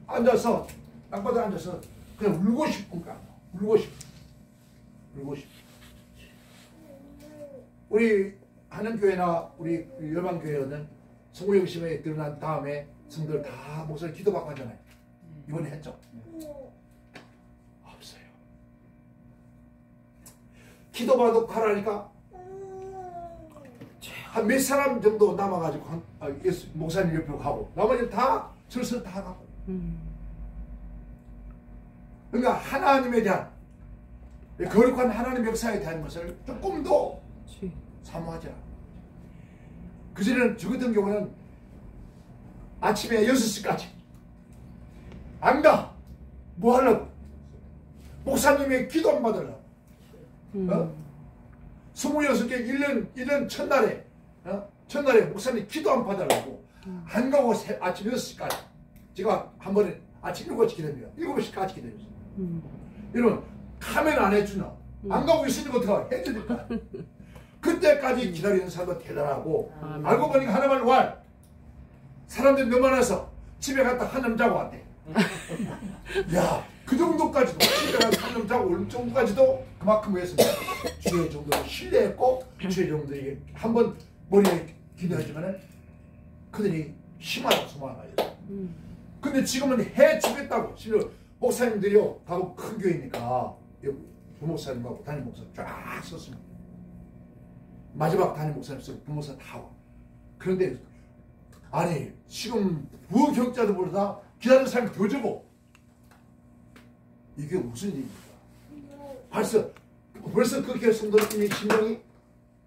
앉아서 땅바닥에 앉아서 그냥 울고 싶은 거야. 울고 싶어. 우리 한영교회나 우리 열방교회는 성모영심에 드러난 다음에 성도들 다 목사님 기도받고 하잖아요. 이번에 했죠? 없어요. 기도받고 하라니까 한 몇 사람 정도 남아가지고 목사님 옆으로 가고 나머지는 다 슬슬 다 가고 그러니까 하나님에 대한 거룩한 하나님 역사에 대한 것을 조금도 사모하지 않아요. 그전에는 저 같은 경우는 아침에 6시까지 안 가. 뭐 하려고? 목사님의 기도 안 받으려고. 26개 1년 첫날에 첫날에 목사님 기도 안 받으려고 안 가고 아침 6시까지 제가 한 번에 아침 7시 기도합니다. 7시까지 기도했어요. 여러분 가면 안 해주나? 안 가고 있으니까 어떡하? 해주니까. 그때까지 기다리는 사람도 대단하고 아멘. 알고 보니까 하나만 왈 사람들이 너무 많아서 집에 갔다 한숨 자고 왔대. 야, 그 정도까지도 집에 가서 한숨 자고 올 정도까지도 그만큼 했습니다. 주의 정도로 신뢰했고 주의 정도에게 한번 머리에 기도했지만은 그들이 희망을 소망하여. 근데 지금은 해주겠다고 심지어 목사님들이요 다고 큰 교회니까 부목사님하고 담임 목사님 쫙 썼습니다. 마지막 담임 목사님 쓰고 부목사 다 와. 그런데 아니 지금 부경자들보다 기다리는 사람이 더 적어. 이게 무슨 일입니까? 벌써 그 교회 성도들의 심령이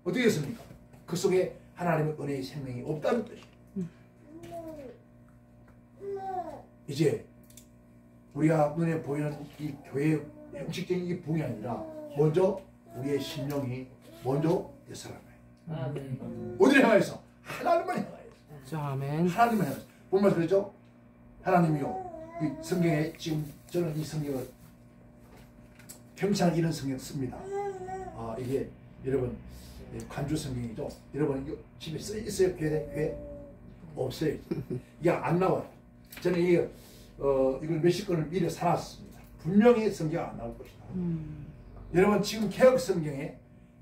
어떻게 됐습니까? 그 속에 하나님의 은혜의 생명이 없다는 뜻이에요. 이제 우리가 눈에 보이는 이 교회의 형식적인 이 부흥이 아니라 먼저 우리의 심령이 먼저 되살아나요. 어디를 향해서? 하나님만 향하여서. 아멘. 하나님만 향해서. 뭔 말씀 그랬죠? 하나님이요. 이 성경에 지금 저는 이 성경을 평창 이런 성경 씁니다. 아 이게 여러분 간주 성경이죠. 여러분 이거 집에 써 있어요? 교회? 없어요. 이게 안 나와요. 저는 이걸 몇십 권을 미리 사놨습니다. 분명히 성경 안 나올 것이다. 여러분 지금 개혁 성경에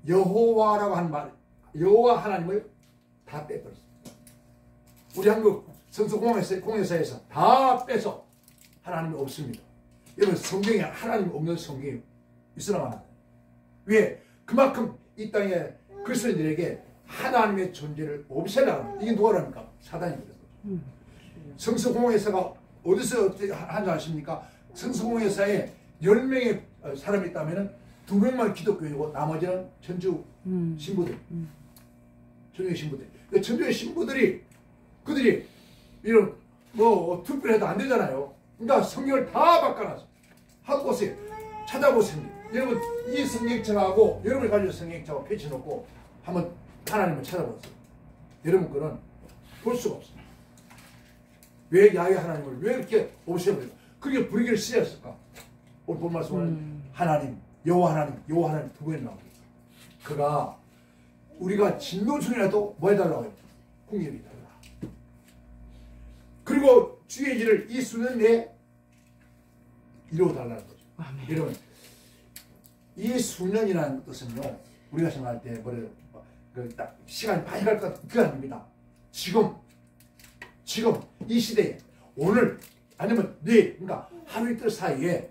여호와라고 한 말, 여호와 하나님을 다 빼버렸습니다. 우리 한국 성서공회사에서 다 빼서 하나님이 없습니다. 여러분 성경에 하나님 없는 성경이 있으나 마나. 왜? 그만큼 이 땅에 그리스도인들에게 하나님의 존재를 없애려고 이게 누가랍니까? 사단이 그래서. 성서공회사가 어디서 어떻게 하는지 아십니까? 성서공회사에 10명의 사람이 있다면 2명만 기독교이고 나머지는 천주 신부들. 천주의 신부들. 천주의 신부들이 그들이 이런 투표해도 안 되잖아요. 그러니까 성경을 다 바꿔놨어. 한 곳에 찾아보세요. 여러분 이 성경책하고 여러분이 가지고 성경책하고 펼쳐놓고 한번 하나님을 찾아보세요. 여러분 거는 볼 수가 없어요. 왜 야훼 하나님을 왜 이렇게 없애버릴까? 그게 불의를 쓰였을까? 오늘 본 말씀은 하나님, 여호와 하나님 두 번이 나옵니다. 그가 우리가 진노 중이라도 뭐 해달라고 해요? 공격이 달라. 그리고 주의 일을 이 수년 내에 이루어달라는 거죠. 아멘. 여러분 이 수년이라는 뜻은요 우리가 생각할 때 뭐래요? 딱 시간이 많이 갈 것 그게 아닙니다. 지금 이 시대에 오늘 아니면 내일 그러니까 하루 이틀 사이에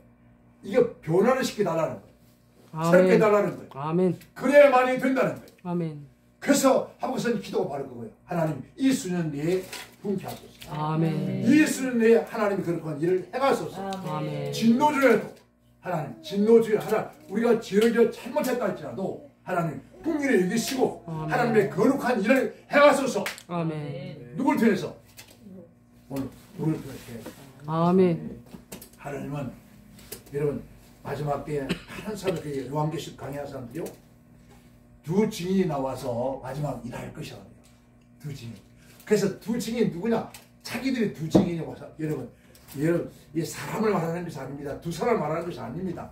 이게 변화를 시켜달라는 거예요. 새롭게 해달라는 거예요. 아멘. 그래야만이 된다는 거예요. 아멘. 그래서 한국에서는 기도가 바를 거고요. 하나님 이 수년 내에 분케하소서. 아멘. 이 수년 내에 하나님이 그런 일을 해가소서. 아멘. 진노주에도 하나님 진노주에 하나님 우리가 죄를 잘못했다 할지라도 하나님 풍일을 여기시고 아멘. 하나님의 거룩한 일을 해가소서. 아멘. 누굴 통해서? 오늘 우리를 통해서. 아멘. 하나님은 여러분 마지막 때에 많은 사람들이 요한계시록 강의하는 사람들이요 두 증인이 나와서 마지막 일할 것이라고요. 두 증인. 그래서 두 증인이 누구냐? 자기들이 두 증인이고 여러분 이 사람을 말하는 것이 아닙니다. 두 사람을 말하는 것이 아닙니다.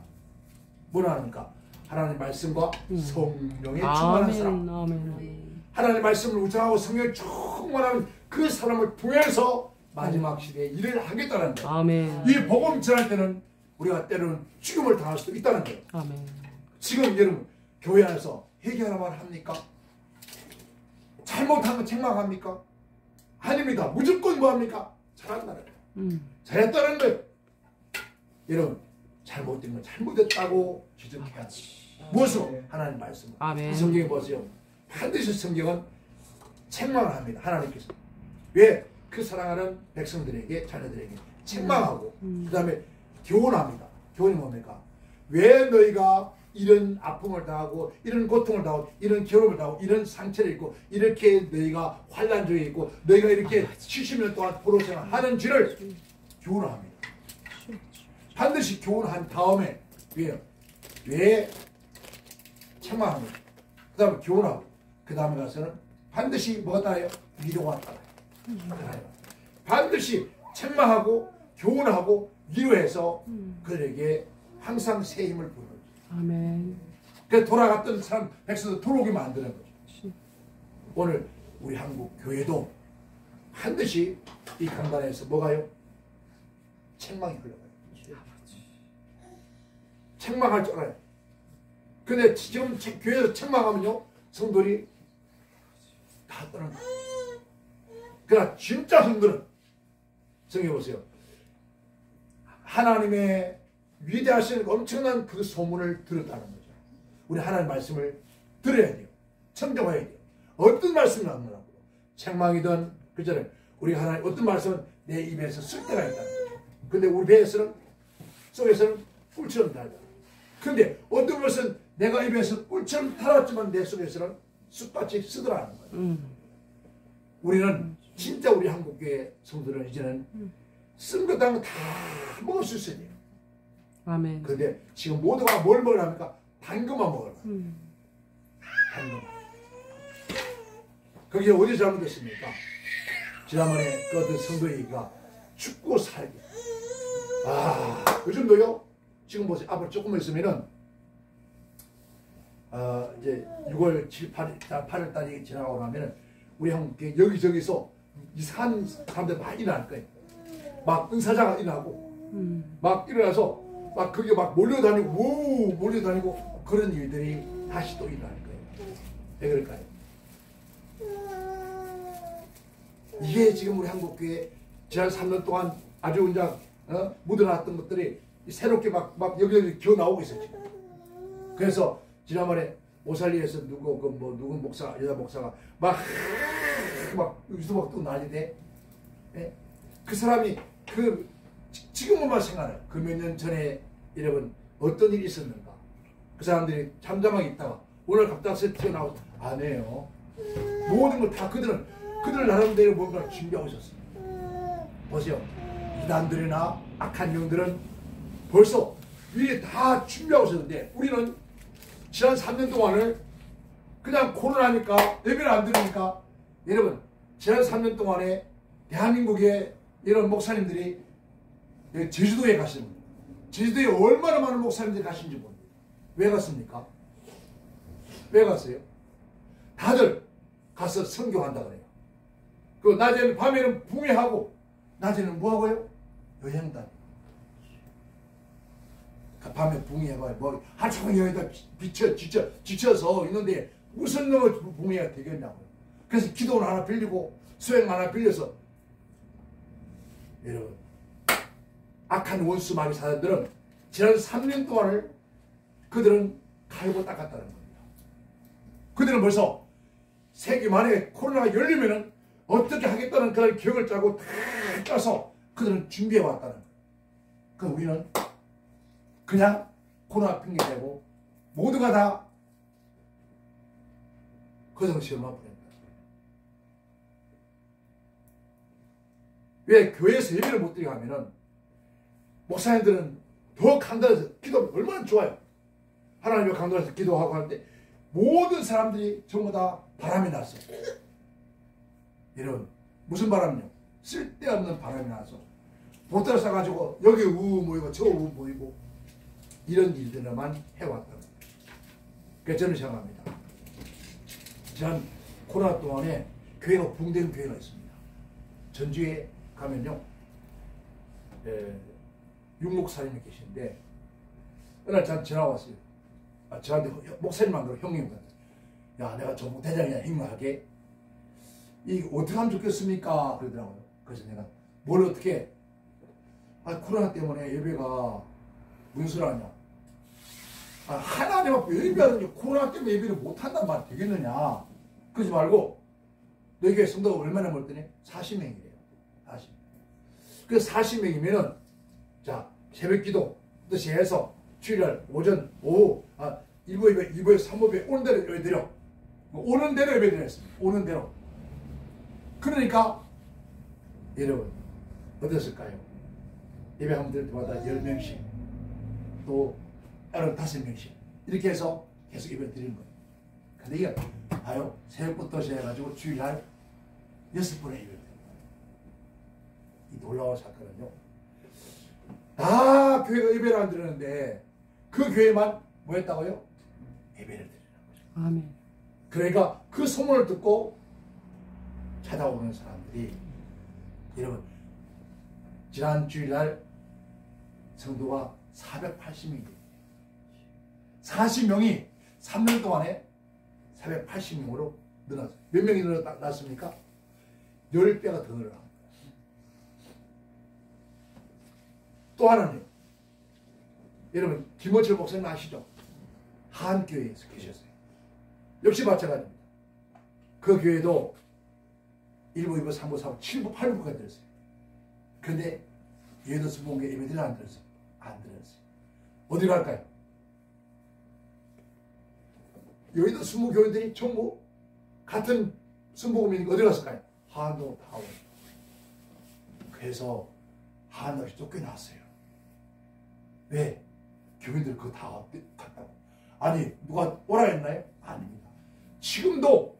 뭐라 합니까? 하나님 말씀과 성령에 충만한 사람. 아멘. 하나님 말씀을 우상하고 성령에 충만한 그 사람을 통해서 마지막 시대에 일을 하겠다는 거예요. 아멘. 이 복음 전할 때는 우리가 때로는 죽음을 당할 수도 있다는 거예요. 아멘. 지금 여러분 교회 안에서 회개하라만 합니까? 잘못한 거 책망합니까? 아닙니다. 무조건 뭐합니까? 잘한다는 거예요. 잘했다는 거예요. 여러분 잘못된 건 잘못했다고 지적해야지. 무엇으로? 하나님 말씀. 아멘. 성경에 보세요. 반드시 성경은 책망을 합니다. 하나님께서. 왜? 그 사랑하는 백성들에게 자녀들에게 책망하고 그 다음에 교훈합니다. 교훈이 뭡니까? 왜 너희가 이런 아픔을 당하고 이런 고통을 당하고 이런 괴로움을 당하고 이런 상처를 입고 이렇게 너희가 환난 중에 있고 너희가 이렇게 70년 동안 포로 생활하는지를 교훈합니다. 반드시 교훈한 다음에 왜 책망합니다. 그 다음에 교훈하고 그 다음에 가서는 반드시 뭐가 따라요? 위로가 따라요. 반드시 책망하고 교훈하고 위로해서 그들에게 항상 새 힘을 부어요. 아멘. 그래서 돌아갔던 사람 백성도 돌아오게 만드는 거죠. 오늘 우리 한국 교회도 반드시 이 강단에서 뭐가요? 책망이 흘러가요. 책망할 줄 알아요. 근데 지금 교회에서 책망하면요, 성도들이 다 떠난다. 그러나 진짜 성도는 성경 보세요. 하나님의 위대하신 엄청난 그 소문을 들었다는 거죠. 우리 하나님 말씀을 들어야 돼요. 청정해야 돼요. 어떤 말씀이 나오느라고. 책망이든 그전에 우리 하나님 어떤 말씀은 내 입에서 쓸 때가 있다는 거죠. 근데 우리 배에서는 속에서는 꿀처럼 달다. 근데 어떤 것은 내가 입에서 꿀처럼 달았지만 내 속에서는 쑥같이 쓰더라는 거예요. 우리는 진짜 우리 한국교회 성도들은 이제는 쓴 것 다 먹을 수 있어야 돼요. 아멘. 근데 지금 모두가 뭘 먹으랍니까? 단 것만 먹으라. 단 것. 그게 어디 잘못됐습니까? 지난번에 그 어떤 성도 얘기가 죽고 살기. 요즘도요. 지금 보세요. 앞으로 조금만 있으면은 이제 6월 7, 8월 달이 지나가고 나면은 우리 한국에 여기저기서 이상한 사람들 많이 일어날 거예요. 막 은사자가 일어나고 막 일어나서 막 그게 막 몰려다니고 그런 일들이 다시 또 일어날 거예요. 왜 그럴까요? 이게 지금 우리 한국교회 지난 3년 동안 아주 그냥 묻어놨던 것들이 새롭게 막 여기저기 기어 나오고 있어요. 지금. 그래서 지난번에 오살리에서 누구 목사, 여자 목사가 막 유튜브 또 난리대. 예? 그 사람이 지금만 생각해요. 그 몇 년 전에 여러분 어떤 일이 있었는가. 그 사람들이 잠잠하게 있다가 오늘 갑자기 튀어나와서 안 해요. 모든 걸 다 그들 나름대로 뭔가 준비하고 있었어요. 보세요. 이단들이나 악한 영들은 벌써 미리 다 준비하고 있었는데 우리는 지난 3년 동안을 그냥 코로나니까 예배를 안 들으니까 여러분 지난 3년 동안에 대한민국의 이런 목사님들이 제주도에 가시는 거예요. 제주도에 얼마나 많은 목사님들이 가신지 모르겠어요. 왜 갔습니까? 왜 갔어요? 다들 가서 선교한다 그래요. 그 낮에는 밤에는 붕해하고 낮에는 뭐하고요? 여행 다니고. 밤에 붕해해봐요. 하루 종일 여기다 지쳐서 있는데 무슨 놈의 붕해가 되겠냐고요. 그래서 기도원 하나 빌리고 수행 하나 빌려서 여러분 악한 원수 마귀 사람들은 지난 3년 동안을 그들은 갈고 닦았다는 겁니다. 그들은 벌써 세계 만약에 코로나가 열리면은 어떻게 하겠다는 그런 계획을 짜고 다 짜서 그들은 준비해 왔다는 거예요. 그럼 우리는 그냥 코로나 핑계대고 모두가 다 거성시험만 보낸다. 왜 교회에서 예배를 못 드리게 하면은 목사님들은 더 강단에서 기도하면 얼마나 좋아요. 하나님의 강단에서 기도하고 하는데 모든 사람들이 전부 다 바람이 났어요. 여러분 무슨 바람이요? 쓸데없는 바람이 나서 보따리 싸가지고 여기 우 모이고 저 우 모이고 이런 일들만 해왔다는 거예요. 그래서 저는 생각합니다. 지난 코로나 동안에 교회가 붕괴된 교회가 있습니다. 전주에 가면요 육목사님이 계신데 어느 날 저한테 전화 왔어요. 저한테 목사님 안 그러고 형님 야 내가 전국대장이야 행마하게 이게 어떻게 하면 좋겠습니까? 그러더라고요. 그래서 내가 뭘 어떻게 코로나 때문에 예배가 문수라냐 하나님 앞에 예배하는 코로나 때문에 예배를 못한단 말 되겠느냐 그러지 말고 너희 교회 성도가 얼마나 멀더니 40명이래요. 40명. 그래서 40명이면은 자 새벽기도 뜻이 해서 주일날 오전 오후 1부 2부에 3부에 오는 대로 예배드려 오는 대로 예배드렸습니다. 오는 대로. 그러니까 여러분 어땠을까요? 예배하면 될 때마다 10명씩 또 5명씩 이렇게 해서 계속 예배 드리는 거예요. 근데 이게 봐요. 새벽부터 시작해가지고 주일날 6번의 예배를 드립니다. 이 놀라운 사건은요. 다 교회가 예배를 안 드리는데 그 교회만 뭐 했다고요? 예배를 드리는 거죠. 아멘. 그러니까 그 소문을 듣고 찾아오는 사람들이, 여러분 지난 주일날 성도가 480명이 40명이 3년 동안에 480명으로 늘어났어요. 몇 명이 늘어났습니까? 10배가 더 늘어난 거예요. 또 하나는, 여러분 김원철 목사님 아시죠? 한교회에서 계셨어요. 역시 마찬가지입니다. 그 교회도 1부, 2부, 3부, 4부, 7부, 8부까지 들었어요. 그런데 예도 순복음교회 예배들은 안 들었어요. 안 들었어요. 어디 갈까요? 여의도 순복음교회들이 전부 같은 순복음이니까 어디 갔을까요? 한도 다 오고. 그래서 한도시 쫓겨났어요. 왜? 교인들 그거 다 갔다고. 아니 누가 오라 했나요? 아닙니다. 지금도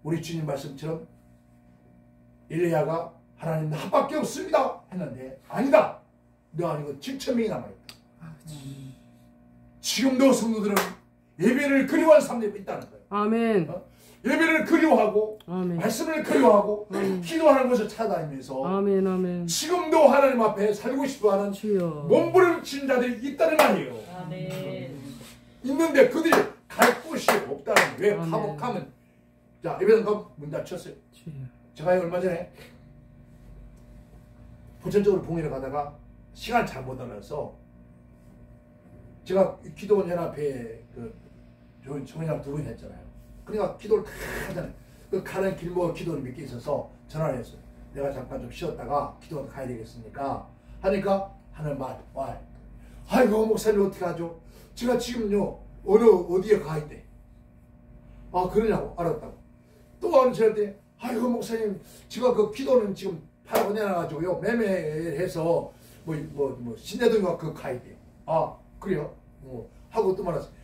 우리 주님 말씀처럼 엘리야가 하나님 나밖에 없습니다 했는데, 아니다. 너 아니고 7,000명이 남아있다. 지금도 성도들은 예배를 그리워하는 사람들이 있다는 거예요. 아멘. 예배를 그리워하고 아멘. 말씀을 그리워하고 기도하는 것을 찾아다니면서 아멘. 아멘. 지금도 하나님 앞에 살고 싶어하는 주여. 몸부림치는 자들이 있다는 말이에요. 아멘. 있는데 그들이 갈 곳이 없다는 거예요. 왜? 아멘. 감옥하면, 자 예배당가 문 닫혔어요. 주여. 제가 얼마 전에 부천적으로 봉회를 가다가 시간을 잘못 알아서, 제가 기도원 연합회에 그 총회장 두 분 했잖아요. 그러니까 기도를 다 하잖아요. 그 가는 길목 기도를 몇 개 있어서 전화를 했어요. 내가 잠깐 좀 쉬었다가 기도원 가야 되겠습니까? 하니까 하는 말, 아이고 목사님 어떻게 하죠? 제가 지금요 어디에 가 있대. 아 그러냐고. 알았다고. 또 어느 저럴 때, 아이고 목사님 제가 그 기도는 지금 팔고 내놔가지고요 매매해서 뭐 신내동가 그 가 있대요. 아 그래요? 하고 또 말았어요.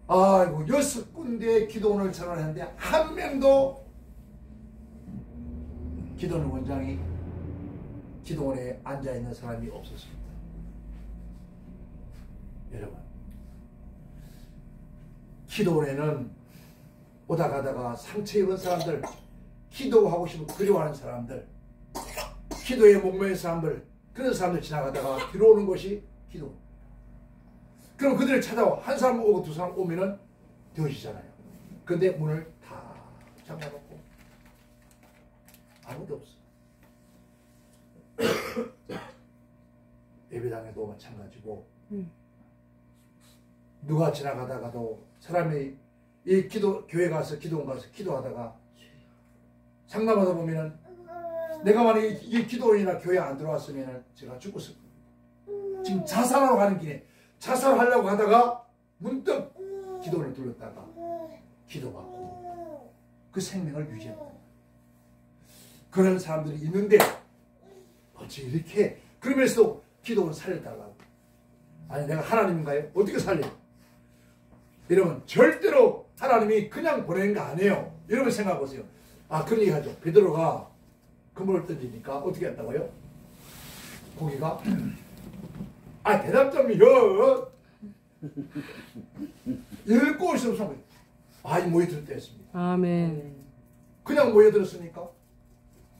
아이고 6군데의 기도원을 전환했는데 한 명도 기도원 원장이 기도원에 앉아있는 사람이 없었습니다. 여러분 기도원에는 오다 가다가 상처 입은 사람들, 기도하고 싶은 그리워하는 사람들, 기도에 목매인 사람들, 그런 사람들 지나가다가 들어오는 것이 기도. 그럼 그들을 찾아와. 한 사람 오고 두 사람 오면은 되어지잖아요. 근데 문을 다 잠가놓고 아무도 없어. 예배당에도 마찬가지고, 누가 지나가다가도 사람이 이 교회 가서 기도원 가서 기도하다가 상담하다 보면은, 내가 만약에 이 기도원이나 교회 안 들어왔으면은 제가 죽었을 거예요. 지금 자살하러 가는 길에 자살하려고 하다가 문득 기도원을 들렀다가 기도받고 그 생명을 유지했다. 그런 사람들이 있는데 어찌 이렇게, 그러면서도 기도원 살려달라고. 아니 내가 하나님인가요? 어떻게 살려요? 여러분 절대로 하나님이 그냥 보내는 거 아니에요. 여러분 생각해 보세요. 그런 얘기 하죠. 베드로가 그물을 던지니까 어떻게 했다고요? 고기가 대답 좀 해. 열 곳이 없어. 모여들었다 했습니다. 아멘. 그냥 모여들었습니까?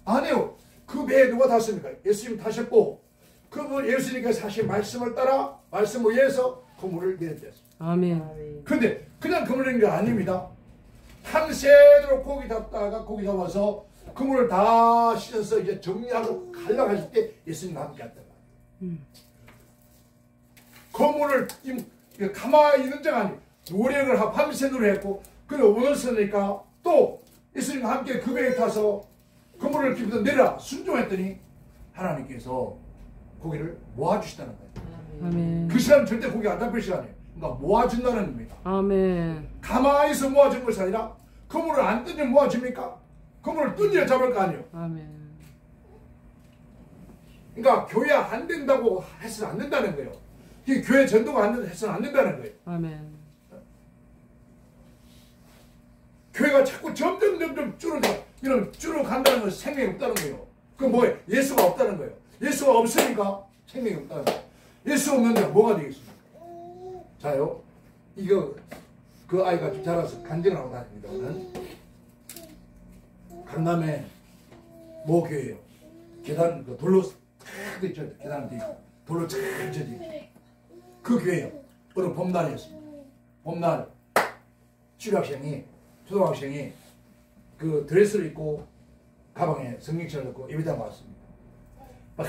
아니요. 그 배에 누가 탔습니까? 예수님 타셨고, 그분 예수님께서 사실 말씀을 따라 말씀을 위해서 그물을 내렸습니다. 아멘. 근데 그냥 그물 내린 게 아닙니다. 밤새도록 고기 잡다가 고기 잡아서 그물을 다 씻어서 이제 정리하고 가려고 하실 때 예수님과 함께 왔단 말이에요. 그물을 가만히 있는 자가 아니에요. 노력을 하고 밤새 노력했고, 그리고 오늘 쓰니까 또 예수님과 함께 그 배에 타서 그물을 깊이 내려 순종했더니 하나님께서 고기를 모아주시다는 거예요. 아멘. 그 시간은 절대 고기 안 잡힐 시간이에요. 그러니까 모아준다는 겁니다. 아멘. 가만히 있어 모아준 것이 아니라 그물을 안 던지면 모아집니까? 그물을 던져야 잡을 거 아니에요. 아멘. 그러니까 교회 안 된다고 해서는 안 된다는 거예요. 이 교회 전도가 안 된다고 해서는 안 된다는 거예요. 아멘. 교회가 자꾸 점점 줄어간다는 것은 생명이 없다는 거예요. 그건 뭐예요? 예수가 없다는 거예요. 예수가 없으니까 생명이 없다는 거예요. 예수 없는데 뭐가 되겠습니까? 자요. 이거 그 아이가 자라서 간증을 하고 다닙니다. 오늘 강남에 모 교회예요. 계단 그 돌로 탁 있죠. 계단 뒤 돌로 탁 쳐지. 그 교회요. 어느 봄날이었습니다. 봄날 중학생이 초등학생이 그 드레스를 입고 가방에 성경책을 넣고 예배당 왔습니다. 막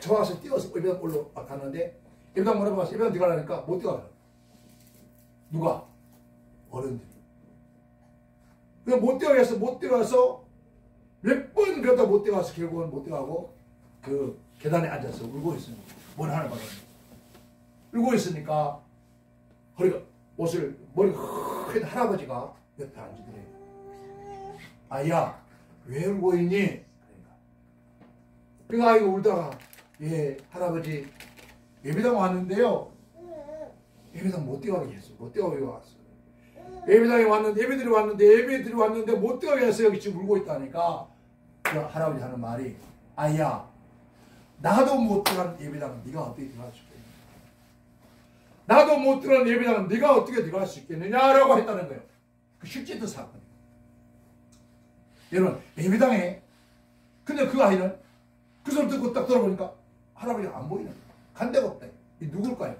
좋아서 뛰어서 예배당 올라가는데 예배당 뭐라고 와서 예배당 들어가려니까 못 들어가요. 누가? 어른들이. 그냥 못 들어가서 몇 번 그러다 못 들어가서 결국은 못 들어가고 그 계단에 앉아서 울고 있습니다. 뭘 하나 봐요. 울고 있으니까 머리가 큰 할아버지가 옆에 앉으더래요. 아야, 왜 울고 있니? 그러니까 아이가 울다가 예, 할아버지 예배당 왔는데요. 예배당 못 뛰어가게 했어. 못 뛰어가게 왔어. 예배당에 왔는데 예배들이 왔는데 못 뛰어가게 해서 여기 지금 울고 있다니까 그 할아버지 하는 말이 아야, 나도 못 들어가는 예배당은 네가 어떻게 들어갈 수 있겠냐? 나도 못 들어가는 예배당은 네가 어떻게 들어갈 수 있겠느냐라고 했다는 거예요. 그 실제도 사건이에요. 여러분 예배당에 근데 그 아이는 그 소리 듣고 딱 들어보니까 할아버지가 안 보이는 거예요. 간 데가 없다. 이 누굴까요?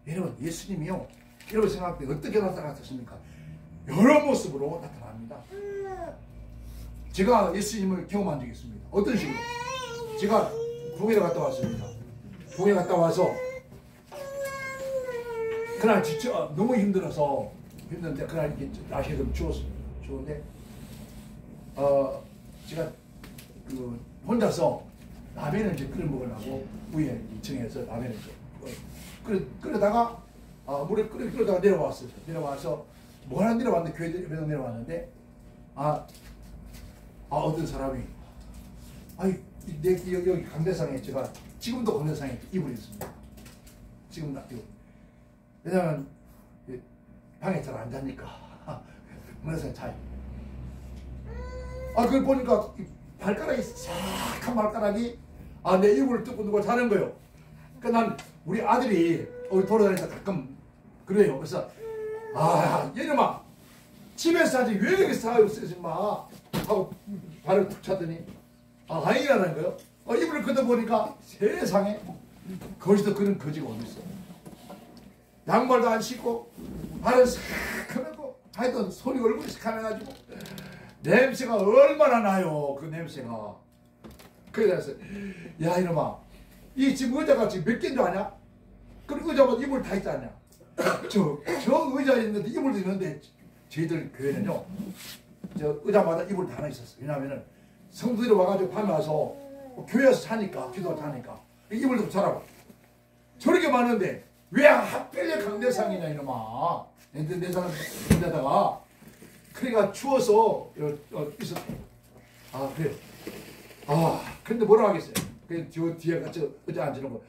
여러분 예수님이요. 여러분 생각할 때 어떻게 나타났습니까? 여러 모습으로 나타납니다. 제가 예수님을 경험한 적이 있습니다. 어떤 식으로? 제가 동해에 갔다 왔습니다. 동해 갔다 와서 그날 진짜 너무 힘든데 그날 날씨가 좀 추웠습니다. 추운데 제가 그 혼자서 라면을 이제 끓여 먹으려고 위에 2층에서 라면을 끓여다가 물에 끓여다가 내려왔어요. 내려와서 뭐 하나 내려왔는데 교회 내려왔는데 어떤 사람이 여기 강대상에 제가 지금도 강대상에 이불이 있습니다. 지금 나 이거 왜냐면 방에 잘 안 자니까 강대상에 차이. 그걸 보니까 발가락이 싹한 발가락이 내 이불을 뜯고 누가 자는 거예요. 그러니까 난 우리 아들이 돌아다니다 가끔 그래요. 그래서 얘놈아 집에서 하지 왜 이렇게 싸요 쓰지 마 하고 발을 툭 찼더니 아니라는 거예요. 이불을 걷어보니까 세상에 거기서 그런 거지가 어디 있어. 양말도 안 신고 발을 싹 하고 하여튼 소리가 얼굴이 싹하면가지고 냄새가 얼마나 나요. 그 냄새가. 그래서 야 이놈아 이 지금 의자가 지금 몇 개인 줄 아냐? 그리고 의자마다 이불 다 있지 않냐? 저 의자에 있는데 이불도 있는데 저희들 교회는요 저 의자마다 이불 다 하나 있었어요. 왜냐하면은 성도들이 와가지고 밤에 와서 교회에서 자니까 기도를 자니까 이불도 자라고 저렇게 많은데 왜 하필 강대상이냐 이놈아. 내 사람인데다가 그러니까 추워서 있었대. 그래요. 근데 뭐라 하겠어요. 그 뒤에 같이 의자 앉는 거.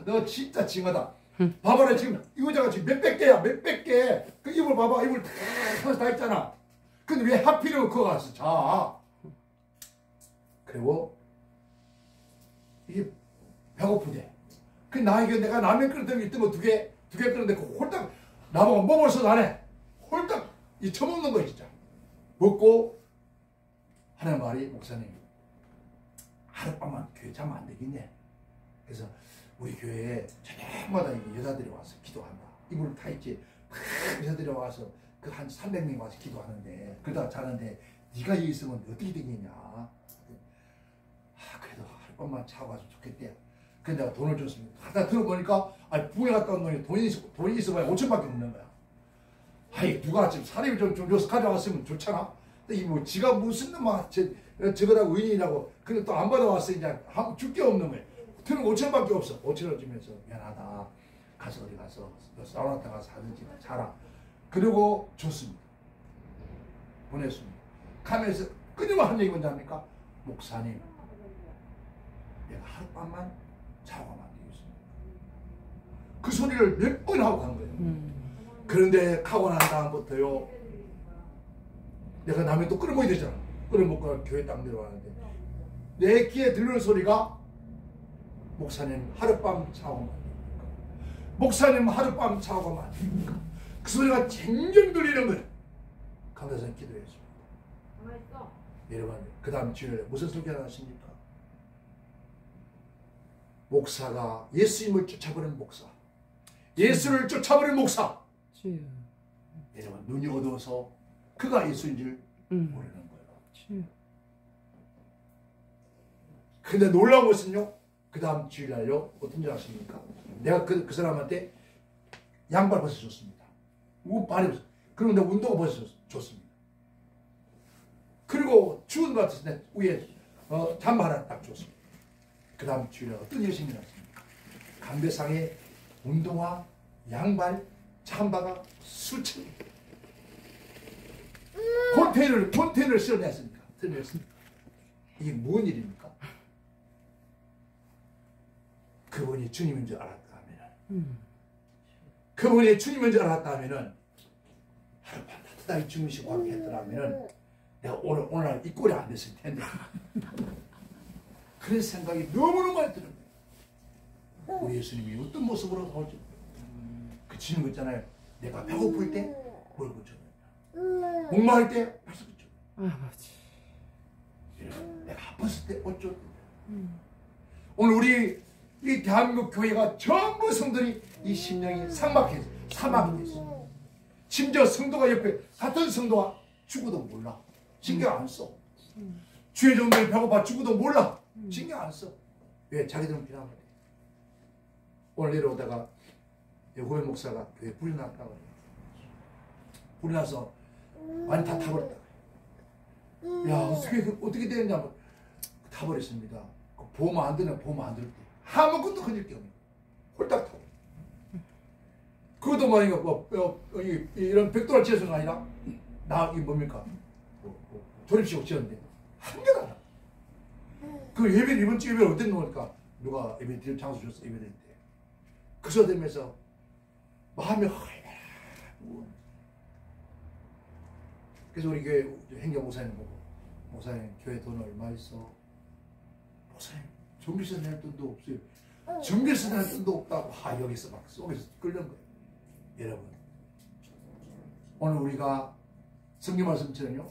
너 진짜 징하다. 봐봐라 지금 이 의자가 지금 몇백 개야. 몇백 개. 그 이불 봐봐. 이불 다 있잖아. 근데 왜 하필이면 그거 가서 자. 그리고 이게 배고프대. 그 나에게 내가 라면 끓였던 게 있던 거 두 개 끓였는데 그 홀딱 나보고 먹을 수도 안 해. 홀딱 이 처먹는 거야 진짜. 먹고 하는 말이 목사님 하룻밤만 교회 자면 안 되겠네. 그래서 우리 교회에 저녁마다 여자들이 와서 기도한다. 이불 타 있지. 여자들이 와서 그 한 300명이 와서 기도하는데 그러다 자는데 네가 여기 있으면 어떻게 되겠냐. 그래도 하룻밤만 자고 가서 좋겠대. 그래서 내가 돈을 줬습니다. 하다 들어보니까 부에 갔다 온 놈이 돈이 있어봐야 5천밖에 없는 거야. 누가 지금 사람이 좀 줘서 가져왔으면 좋잖아. 근데 뭐 지가 무슨 놈아 저거라고 의인이라고 근데 또 안 받아왔어. 이제 줄 게 없는 거야. 들은 5천밖에 없어. 5천을 주면서 미안하다. 가서 어디 가서 사우나 가서 사든지 자라. 그리고 줬습니다. 보냈습니다. 가면서 끊임없이 한 얘기 뭔지 압니까? 목사님 내가 하룻밤만 자고 가면 안 되겠습니다. 그 소리를 몇 번 하고 간 거예요. 그런데 가고 난 다음부터요 내가 라면 또 끓여 먹어야 되잖아. 끓여 먹고 교회 딱 내려왔는데 내 귀에 들리는 소리가 목사님 하룻밤 자고 가면 안 됩니까? 목사님 하룻밤 자고 가면 안 됩니까? 그 소리가 쟁쟁 들리는 거예요. 가면서 기도했습니다. 여러분, 그 다음 주일에 무슨 소리가 나십니까? 목사가 예수님을 쫓아버린 목사, 예수를 쫓아버린 목사. 주여. 여러분, 눈이 어두워서 그가 예수인 줄 모르는 거예요. 주여. 근데 놀라운 것은요, 그 다음 주일날요, 어떤 줄 아십니까? 내가 그 사람한테 양발 벗어줬습니다. 발이 벗어. 그리고 내가 운동화 벗어줬습니다. 그리고 추운 것 같아서 내 위에 잠바 하나 딱 줬습니다. 그 다음 주일에 어떤 일이 생겨났습니까? 강대상에 운동화, 양발, 잠바가 수천 컨테이너를 실어냈습니다. 이게 뭔 일입니까? 그분이 주님인 줄 알았다면, 그분이 주님인 줄 알았다면은, 하룻밤 따뜻하게 주무시고 하게 했더라면은, 내가 오늘 이 꼴이 안 됐을 텐데. 그런 생각이 너무너무 많이 드는 거예요. 우리 예수님이 어떤 모습으로 나올지. 그 지는 거 있잖아요. 내가 배고플 때 뭘 고쳐줬냐. 목마를 때 벌써 고쳐줬냐. 내가 아팠을 때 어쩌고. 오늘 우리 이 대한민국 교회가 전부 성들이 이 심령이 사막이 됐어요. 심지어 성도가 옆에 같은 성도가 죽어도 몰라. 신경 안 써. 주의 종들이 배고파 죽어도 몰라. 신경 안 써. 왜? 자기들은 비난을 해. 오늘 내려오다가 후배 목사가 교회 불이 났다고 그래요. 불이 나서 완전 다 타버렸다. 야, 어떻게 되느냐. 타버렸습니다. 보험 안 드네, 보험 안 들 때. 아무것도 흔들 게 없네. 홀딱 타고. 그것도 이런 백도를 지어서가 아니라, 이게 뭡니까? 조립식으로 지었는데, 한 개도 안 나. 그 이번 주 예배를 어떤 거니까, 누가 예배 드릴 장소 줬어, 예배 드릴 때. 그저 되면서, 마음이 하얘. 그래서 우리 교회 행정 목사님 보고, 목사님 교회 돈 얼마 있어? 목사님 전기세 낼 돈도 없어요. 전기세 낼 돈도 없다고. 여기서 막 속에서 끓는 거예요. 여러분, 오늘 우리가 성경 말씀처럼요,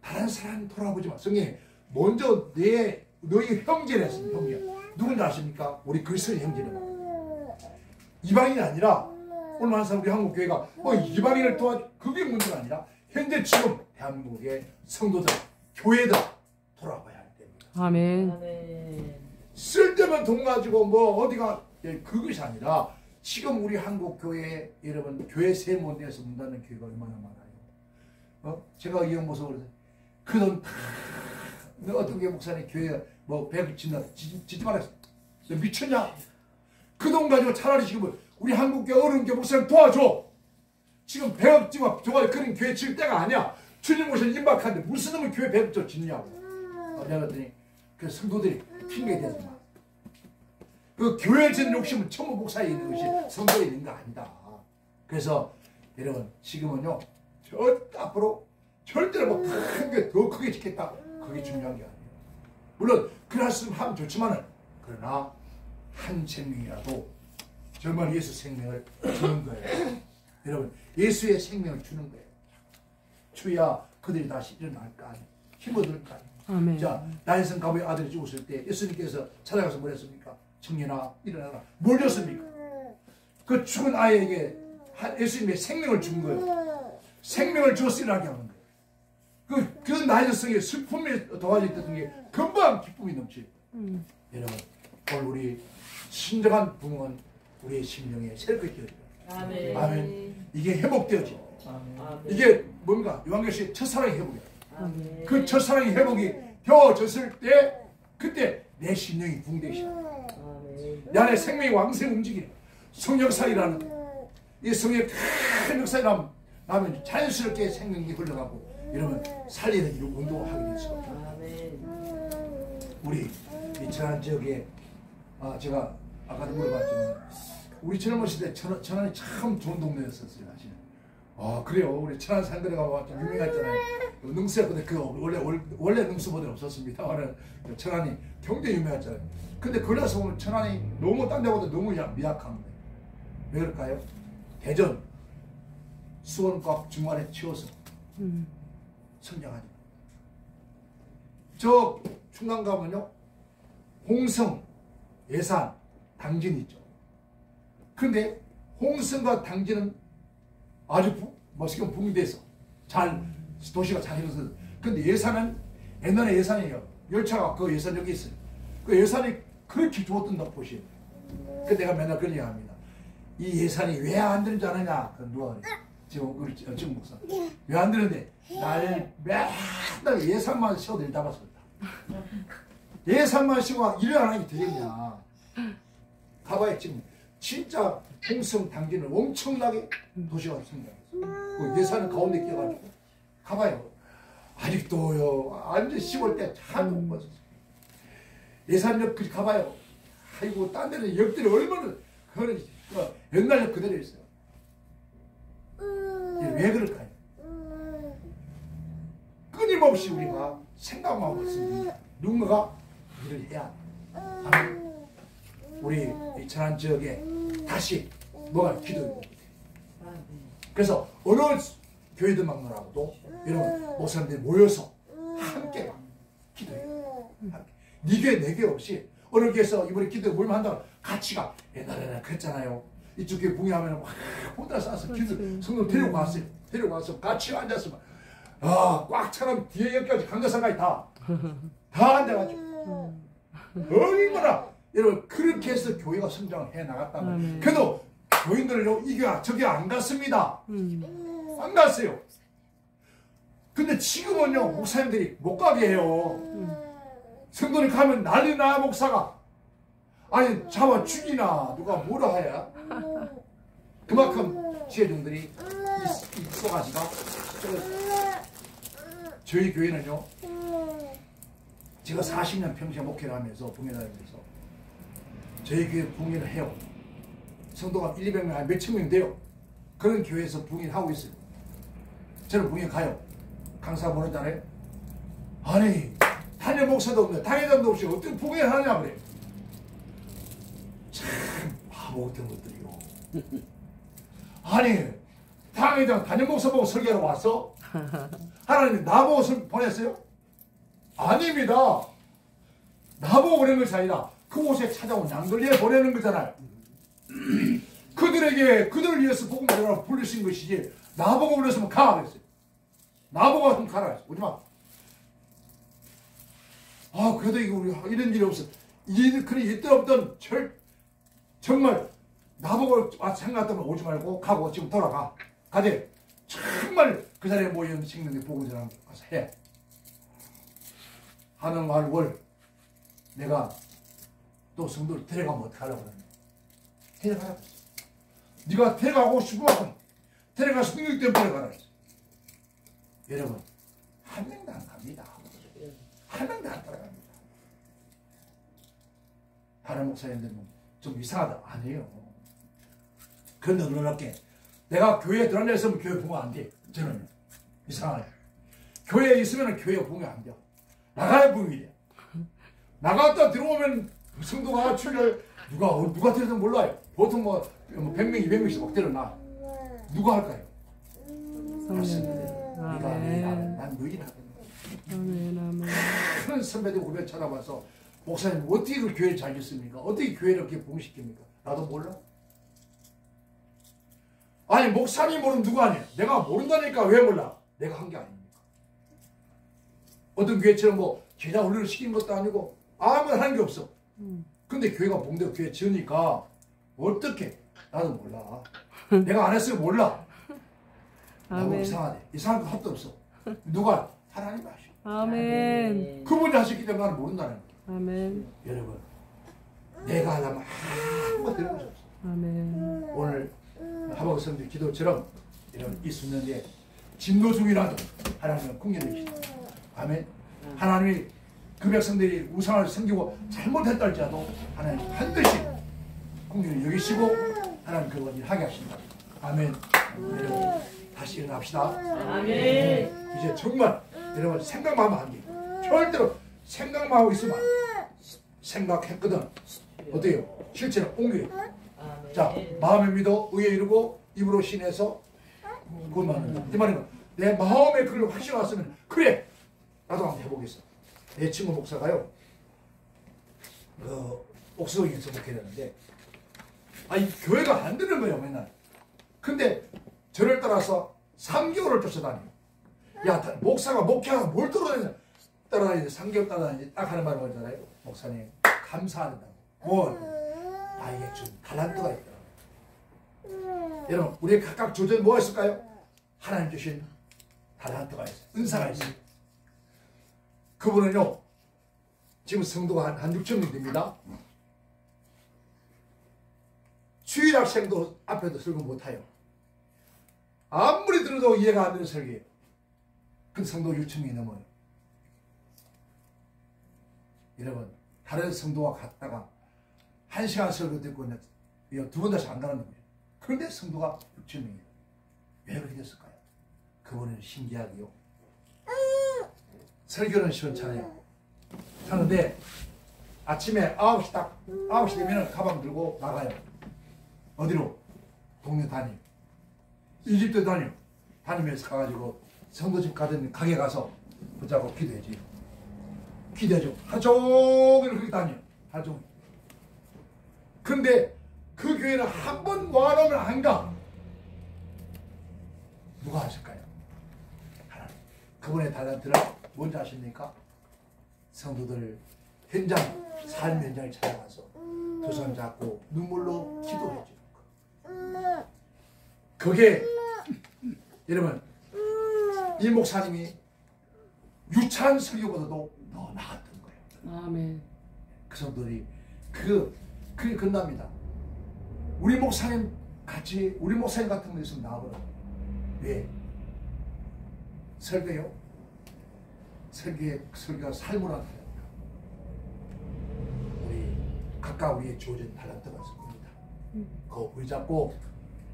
다른 사람 돌아보지 마. 성경에 먼저 너희 형제를 했습니다. 형제. 누군지 아십니까? 우리 그리스도의 형제는 이방인이 아니라, 오늘 항상 우리 한국교회가 이방인을 도와줘, 그게 문제가 아니라 현재 지금 대한민국의 성도들, 교회들 돌아봐야 할 때입니다. 아멘. 쓸데만 돈 가지고 어디가, 그것이 아니라 지금 우리 한국교회, 여러분 교회 세모 내에서 문 닫는 교회가 얼마나 많아요. 제가 이 모습을 그 돈 다 어떤 게 목사님 교회 배급 짓지 말았어. 미쳤냐? 그 돈 가지고 차라리 지금 우리 한국교회 어른교회 목사님 도와줘. 지금 배급 지고 그런 교회 질 때가 아니야. 주님 오셔서 임박하는데 무슨 놈의 교회 배급 좀 짓냐고. 내가 그랬더니 그 성도들이 핑계 대지 마. 그 교회 짓는 욕심은 전부 목사에 있는 것이 성도에 있는 거 아니다. 그래서 여러분, 지금은요, 앞으로 절대로 큰 게 더 크게 짓겠다. 그게 중요한 게 아니에요. 물론 그랬으면 하면 좋지만은, 그러나 한 생명이라도 정말 예수 생명을 주는 거예요. 여러분, 예수의 생명을 주는 거예요. 주야 그들이 다시 일어날 거 아니에요. 힘 얻을 거 아니에요. 아멘. 자, 나인성 가부의 아들이 죽었을 때 예수님께서 찾아가서 뭘 했습니까? 청년아 일어나라. 뭘 줬습니까? 그 죽은 아이에게 예수님의 생명을 준 거예요. 생명을 주어서 일어나게 하는 거예요. 그 나인성의 슬픔에 도와져 있던 게 금방 기쁨이 넘쳐요. 여러분, 오늘 우리 신정한 부흥은 우리의 심령에 새롭게 되어져요. 아멘. 아멘. 이게 회복되어져. 아멘. 이게 뭔가 요한계시의 첫사랑의 회복이야. 아멘. 그 첫사랑의 회복이 되어졌을 때, 그때 내 심령이 부흥되기 시작해. 아멘. 내 안에 생명이 왕성 움직이는 성역사이라는 이 성의 큰 역사에 나면 자연스럽게 생명이 흘러가고, 이러면 살리는 이런 운동을 하게 됐어. 아멘. 우리 이 천안 지역에 제가 아까도 물어봤지만, 우리 젊은 시대 천안이 참 좋은 동네였었어요, 사실. 그래요. 우리 천안 산거리가 좀 유명했잖아요. 능수였는데 원래 능수보다 없었습니다. 천안이 굉장히 유명했잖아요. 근데 그래서 오늘 천안이 너무 딴 데보다 너무 미약한 거예요. 왜 그럴까요? 대전 수원과 중간에 치워서 성장하죠. 저 중간 가면요 홍성, 예산, 당진 있죠. 그런데 홍성과 당진은 아주 멋있게 붕괴돼서 잘 도시가 잘 이루어졌어요. 근데 예산은 옛날에 예산이에요. 열차가 그 예산 여기 있어요. 그 예산이 그렇게 좋았던다고 보시면. 그 내가 맨날 그런 얘기 합니다. 이 예산이 왜 안 되는 줄 아느냐? 그 누가 그래? 지금 우리 지금 목사. 왜 안 되는데? 날 맨날 예산만 쉬어도 일 다 봤습니다. 예산만 쉬고 일을 안 하게 되겠냐? 가봐야 지금 진짜 홍성 당진은 엄청나게 도시가 성장했어요. 그 예산은 가운데 끼어가지고 가봐요. 아직도요 완전 시골 때 잘 못 봤었어요. 예산역 그 가봐요. 아이고 딴 데는 역들이 얼마나 그런 옛날 역 그대로 있어요. 왜 그럴까요? 끊임없이 우리가 생각만 하고 있습니다. 누군가가 일을 해야 하는 우리 천안 지역에 다시 뭐가 기도해요. 그래서 어느 교회들 막론하고도 여러분 목사님들이 모여서 함께 기도해요. 네 교회 내 교회 없이 어느 교회에서 이번에 기도에 모이면 한다고 같이 가. 옛날에는 그랬잖아요. 이쪽 교회 붕괴하면 막 혼자 싸서 기도 성도 데리고 왔어요. 데리고 와서 같이 앉아서 꽉 차면 뒤에 여기까지 강가상까지 다 앉아가지고 얼마나 여러분 그렇게 해서 교회가 성장을 해 나갔다면 그래도 교인들은 이 교회 저기 안 갔습니다. 안 갔어요. 근데 지금은요 목사님들이 못 가게 해요. 성도들 가면 난리 나 목사가 아니 잡아 죽이나 누가 뭐라 해야 그만큼 지혜중들이 있어가지고 저희 교회는요 제가 40년 평생 목회를 하면서 붕괴를 하면서 저희 교회 붕괴를 해요. 성도가 1, 200명 아니 몇천 명 돼요. 그런 교회에서 붕괴를 하고 있어요. 저는 붕괴 가요. 강사 모르잖아요. 아니 단임 목사도 없네 당회장도 없이 어떻게 붕괴를 하냐 그래. 참 바보 같은 것들이요. 아니 당회장 단임 목사 보고 설교하러 왔어? 하나님 나보고 보냈어요? 아닙니다. 나보고 보낸 것이 아니라 그곳에 찾아온 양들리에 보내는 거잖아요. 그들에게 그들을 위해서 복음을 부르신 것이지 나보고 보냈으면 가 그랬어요. 나보고 왔으면 가라 그랬어요. 오지마. 아 그래도 이거 우리 이런 일이 없어. 그런 있든 없든 정말 나보고 생각했다면 오지 말고 가고 지금 돌아가. 가재. 정말 그 자리에 모여있는 식민지 복음 전하는 가서 해. 하는 말을 내가 또 성도를 데려가면 어떡하려고 그러냐. 데려가라고 했어. 네가 데려가고 싶은 만큼 데려가서 능력 때문에 데려가라 했어. 여러분 한 명도 안 갑니다. 한 명도 안 따라갑니다. 다른 목사님들은 좀 이상하다. 아니에요. 그런데 놀랍게 내가 교회에 들어앉아 있으면 교회 붕괴 안 돼. 저는 이상하게 교회에 있으면 교회가 붕괴 안 돼요. 나가야 붕괴 돼. 나갔다 들어오면 성도가 출혈 누가 데려도 몰라요. 보통 뭐 100명, 200명씩 막 데려놔. 누가 할까요? 맞습니다. 네가 나는 난 너희 나는 큰 선배들 후배 찾아봐서 목사님 어떻게 그 교회를 잘 짓습니까? 어떻게 교회를 이렇게 붕괴시킵니까? 나도 몰라. 아니 목사님 모르면 누가 아니야? 내가 모른다니까 왜 몰라? 내가 한 게 아닙니까? 어떤 교회처럼 뭐 제자 훈련을 시키는 것도 아니고 아무나 하는 게 없어. 근데 교회가 봉대가 교회 지으니까 어떻게? 나도 몰라. 내가 안 했으면 몰라. 나도 이상하네. 이상한 거 합도 없어. 누가? 하나님 하셔. 아멘. 그분이 하셨기 때문에 나는 모른다는 거야. 아멘. 여러분 내가 하려면 아무것도 되는 것이 없어. 아멘. 오늘 하박국 성도 기도처럼 이런 이 수년에 진노 중이라도 하나님은 긍휼히 주시다. 아멘. 하나님이 그 백성들이 우상을 섬기고 잘못했다 할지라도 하나님 반드시 긍휼히 여기시고 하나님 그걸 하게 하신다. 아멘. 여러분 다시 일어납시다. 아멘. 이제 정말 여러분 생각만 하면 안 돼. 절대로 생각만 하고 있으면 안 돼. 생각했거든. 어때요? 실제로 옮겨요. 아멘. 자, 마음에 믿어 의에 이루고 입으로 신해서 구원받는다. 이 말은 내 마음에 그걸 확신이 왔으면 그래 나도 한번 해보겠어. 내 친구 목사가요 옥수동에서 목회했는데 아니 교회가 안 되는 거예요 맨날. 근데 저를 따라서 3개월을 쫓아다녀. 야 목사가 목회하고 뭘 따라다니냐 3개월 따라다니지. 딱 하는 말을 하잖아요. 목사님 감사한다고. 뭘? 나에게 준 달란트가 있다. 여러분 우리 각각 조전에 뭐가 있을까요? 하나님 주신 달란트가 있어요. 은사가 있어요. 그분은요 지금 성도가 한 6천 명 됩니다. 주일학생도 앞에도 설교 못해요. 아무리 들어도 이해가 안 되는 설교예요. 그 성도 6천 명이 넘어요. 여러분 다른 성도와 갔다가 1시간 설교 듣고 2번 다시 안 가는 거예요. 그런데 성도가 6천 명이에요. 왜 그렇게 됐을까요? 그분은 신기하게요. 설교는 시원찮아요. 하는데 아침에 9시 딱 9시 되면 가방 들고 나가요. 어디로? 동네 다니요. 이 집도 다니요. 다니면서 가가지고 성도집 가든 가게 가서 붙잡고 기도해지. 기도해줘. 하루 종일 그렇게 다녀요. 하루 종일. 근데 그 교회는 한 번 와놓으면 안 가. 누가 하실까요? 하나님. 그분의 달란트를 뭔지 아십니까? 성도들 현장, 삶 현장을 찾아가서 두 손 잡고 눈물로 기도해 주는 거. 그게 여러분 이 목사님이 유찬 설교보다도 더 나았던 거예요. 아멘. 그 성도들이 그게 끝납니다. 우리 목사님 같이 우리 목사님 같은 분 있으면 나와보라. 왜? 설교요? 설교가 삶으로 하는 우리 각각 우리의 주어진 달란트가 있습니다. 그거 붙잡고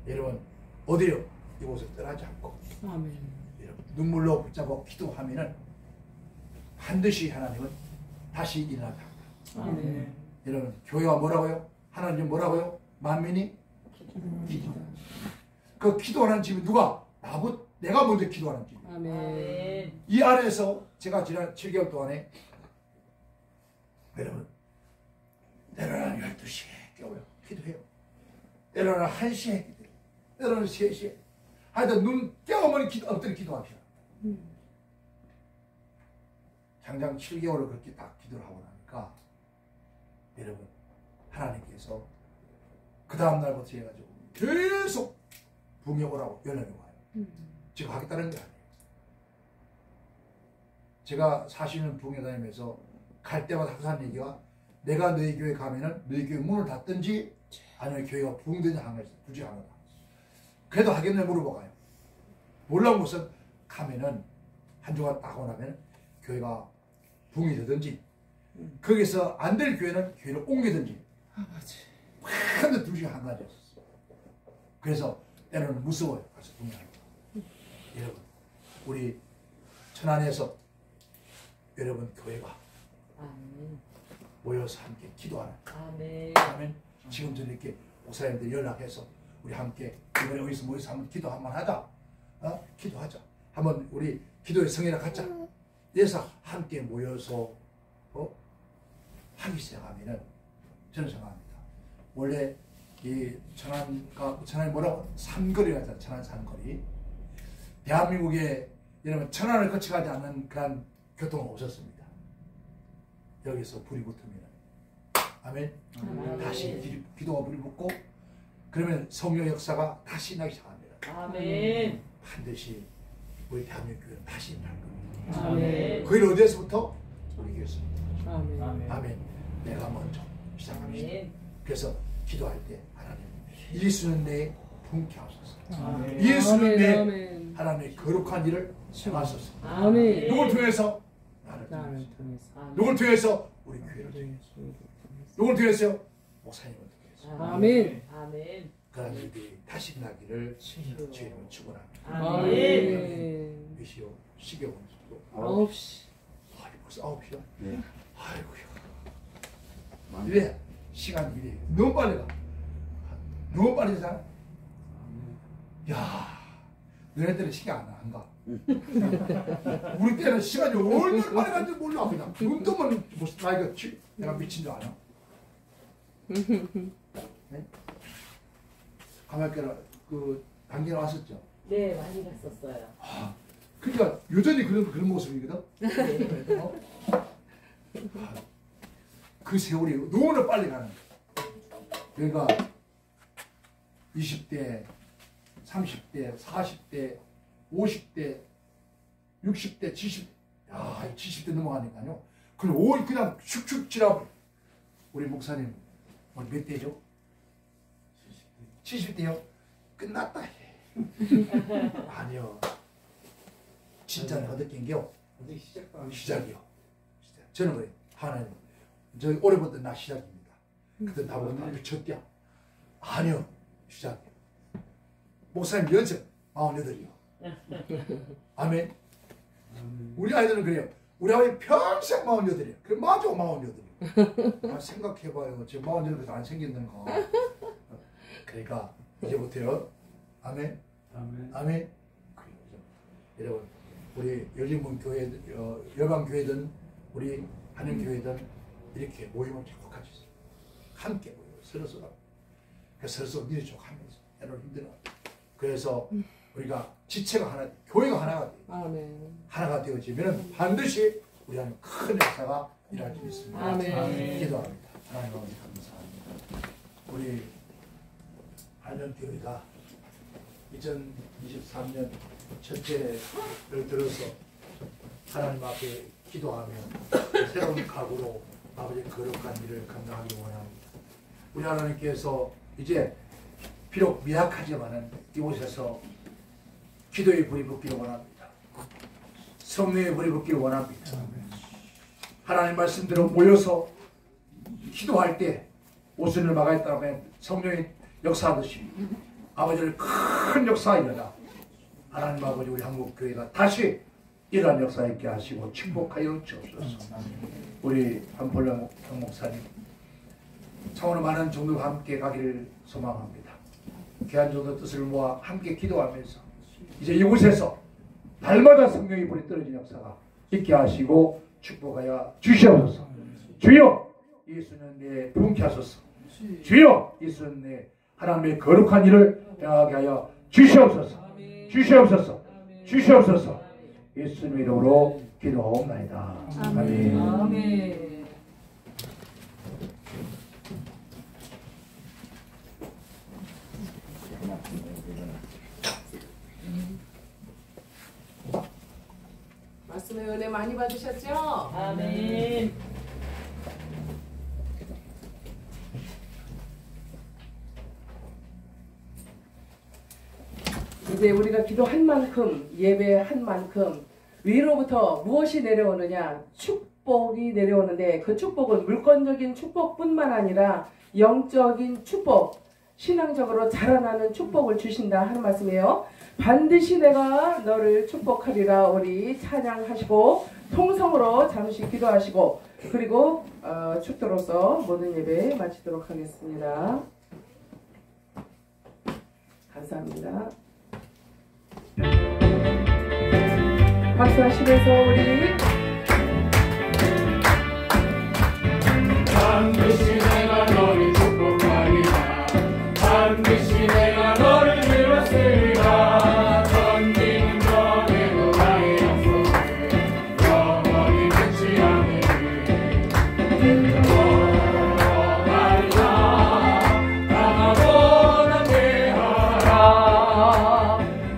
여러분 어디요? 이곳을 떠나지 않고 아멘. 여러분 눈물로 붙잡고 기도하면은 반드시 하나님은 다시 일어나다. 아멘. 여러분 교회가 뭐라고요? 하나님 뭐라고요? 만민이 기도. 그 기도하는 집이 누가? 내가 먼저 기도하는 집. 아멘. 이 안에서 제가 지난 7개월 동안에 여러분 때로는 12시에 깨워요. 기도해요. 때로는 1시에 기도해요. 때로는 3시에. 하여튼 눈 깨우면 엎드려 기도합시다. 장장 7개월을 그렇게 딱 기도를 하고 나니까 여러분 하나님께서 그 다음 날부터 해가지고 계속 붕이 오라고 연락이 와요. 지금 하겠다는 게 아니에요. 제가 40년 붕에 다니면서 갈 때마다 항상 하는 얘기가 내가 너희 교회 가면은 너희 교회 문을 닫든지 아니면 교회가 붕든지 하나 있어요. 둘 중에 하나다. 그래도 하겠네 물어보고 가요. 놀라운 것은 가면은 한 주간 딱 하고 나면 교회가 붕이 되든지 거기서 안 될 교회는 교회를 옮기든지 근데 둘 중에 한 가지였어요. 그래서 때로는 무서워요. 가서 붕이 하는 거. 여러분 우리 천안에서 여러분 교회가 아멘. 모여서 함께 기도하는 아멘. 그러면 지금 전 이렇게 목사님들 연락해서 우리 함께 이번에 여기서 모여서 한번 기도 한번 하자. 기도하자. 한번 우리 기도의 성회나 갖자. 그래서 함께 모여서 하기 시작하면은 저는 생각합니다. 원래 이 천안이 뭐라고? 삼거리가 있잖아요. 천안 삼거리. 대한민국에 여러분 천안을 거쳐가지 않는 그런 교통은 없었습니다. 여기서 불이 붙으면 아멘. 다시 기도가 불이 붙고 그러면 성령 역사가 다시 나기 시작합니다. 아멘. 반드시 우리 대한민국 교회는 다시 일어날 겁니다. 아멘. 그일 어디에서부터? 우리 교회에서부터. 아멘. 아멘. 내가 먼저 시작합니다. 아멘. 그래서 기도할 때 하나님 예수는 내 품게 하소서. 아멘. 예수는 내 아멘. 하나님의 거룩한 일을 행하소서. 아멘. 누굴 통해서? 나를 나를 통해서. 통해서. 누굴 통해서? 우리 교회를 통해서. 누굴 통해서요? 목사님을 통해서. 아멘. 아멘. 그런 일들이 다시 일어나기를 주님을 축원합니다. 아멘. 몇시요? 시계가 오늘도 9시. 벌써 9시요? 네. 아이고야. 이래 시간이 이래 너무 빨리 가. 너무 빨리 살아. 야, 너네 때는 시간 안 가. 우리 때는 시간이 얼마나 빨리 간지 몰라. 그냥 눈떠만 나 이거 내가 미친 줄 아냐? 네? 가만히 그 단계에 왔었죠. 네, 많이 갔었어요. 아, 그러니까 여전히 그런 모습이거든. 네. 어? 아, 그 세월이 너무나 빨리 가는 거야. 그러니까 20대, 30대, 40대, 50대, 60대, 70대, 야, 70대 넘어가니까요. 그냥 슉슉 지나버려. 우리 목사님, 오늘 몇 대죠? 70대요? 끝났다. 아니요. 진짜 내가 느낀 게요. 시작이요. 저는 그래요. 하나님, 저 올해부터 나 시작입니다. 그때 나보고 나 미쳤대요. 아니요. 시작이요. 목사님 연세 48이요. 아멘. 우리 아이들은 그래요. 우리 아이 평생 48이에요. 그래 맞아 48이요. 아, 생각해봐요. 지금 48에서 안 생긴다는 거. 그러니까 이제부터요. 아멘. 아멘. 아멘. 여러분 우리 열린문 교회, 열방 교회든 우리 한인 교회든 이렇게 모임을 자꾸 가지세요. 함께 모여 서로 서로 밀어주고하면서 애를 힘들어. 그래서 우리가 지체가 하나, 교회가 하나가 돼요. 아멘. 하나가 되어지면 반드시 우리 안에 큰 역사가 일어날 수 있습니다. 아멘. 기도합니다. 하나님 아버지 감사합니다. 우리 한인교회가 2023년 첫째를 들어서 하나님 앞에 기도하며 새로운 각오로 아버지의 거룩한 일을 감당하기 원합니다. 우리 하나님께서 이제 비록 미약하지만은 이곳에서 기도의 불이 붙기를 원합니다. 성령의 불이 붙기를 원합니다. 하나님 말씀대로 모여서 기도할 때 오순을 막아있다면 성령이 역사하듯이 아버지를 큰 역사 일어나 하나님 아버지 우리 한국교회가 다시 이러한 역사 있게 하시고 축복하여 주옵소서. 우리 한폴령 목사님 차원의 많은 종들과 함께 가기를 소망합니다. 귀한 종들 뜻을 모아 함께 기도하면서 이제 이곳에서 날마다 성령의 불이 떨어진 역사가 있게 하시고 축복하여 주시옵소서. 주여 예수는 내 부흥케 하소서. 주여 예수는 내 하나님의 거룩한 일을 행하게 하여 주시옵소서. 주시옵소서. 주시옵소서. 예수님 이름으로 기도하옵나이다. 아멘. 아멘. 말씀의 은혜 많이 받으셨죠? 아멘. 이제 우리가 기도한 만큼 예배한 만큼 위로부터 무엇이 내려오느냐? 축복이 내려오는데 그 축복은 물건적인 축복뿐만 아니라 영적인 축복, 신앙적으로 자라나는 축복을 주신다 하는 말씀이에요. 반드시 내가 너를 축복하리라. 우리 찬양하시고 통성으로 잠시 기도하시고 그리고 축도로서 모든 예배 마치도록 하겠습니다. 감사합니다. 박수하시면서 우리 반드시 내가 너를 축복하리라. 반드시 내가 너를 이뤘으리라. 던지는 너의 나의 약속을 영원히 끝이 않으리. 너말라 나가고 남대하라.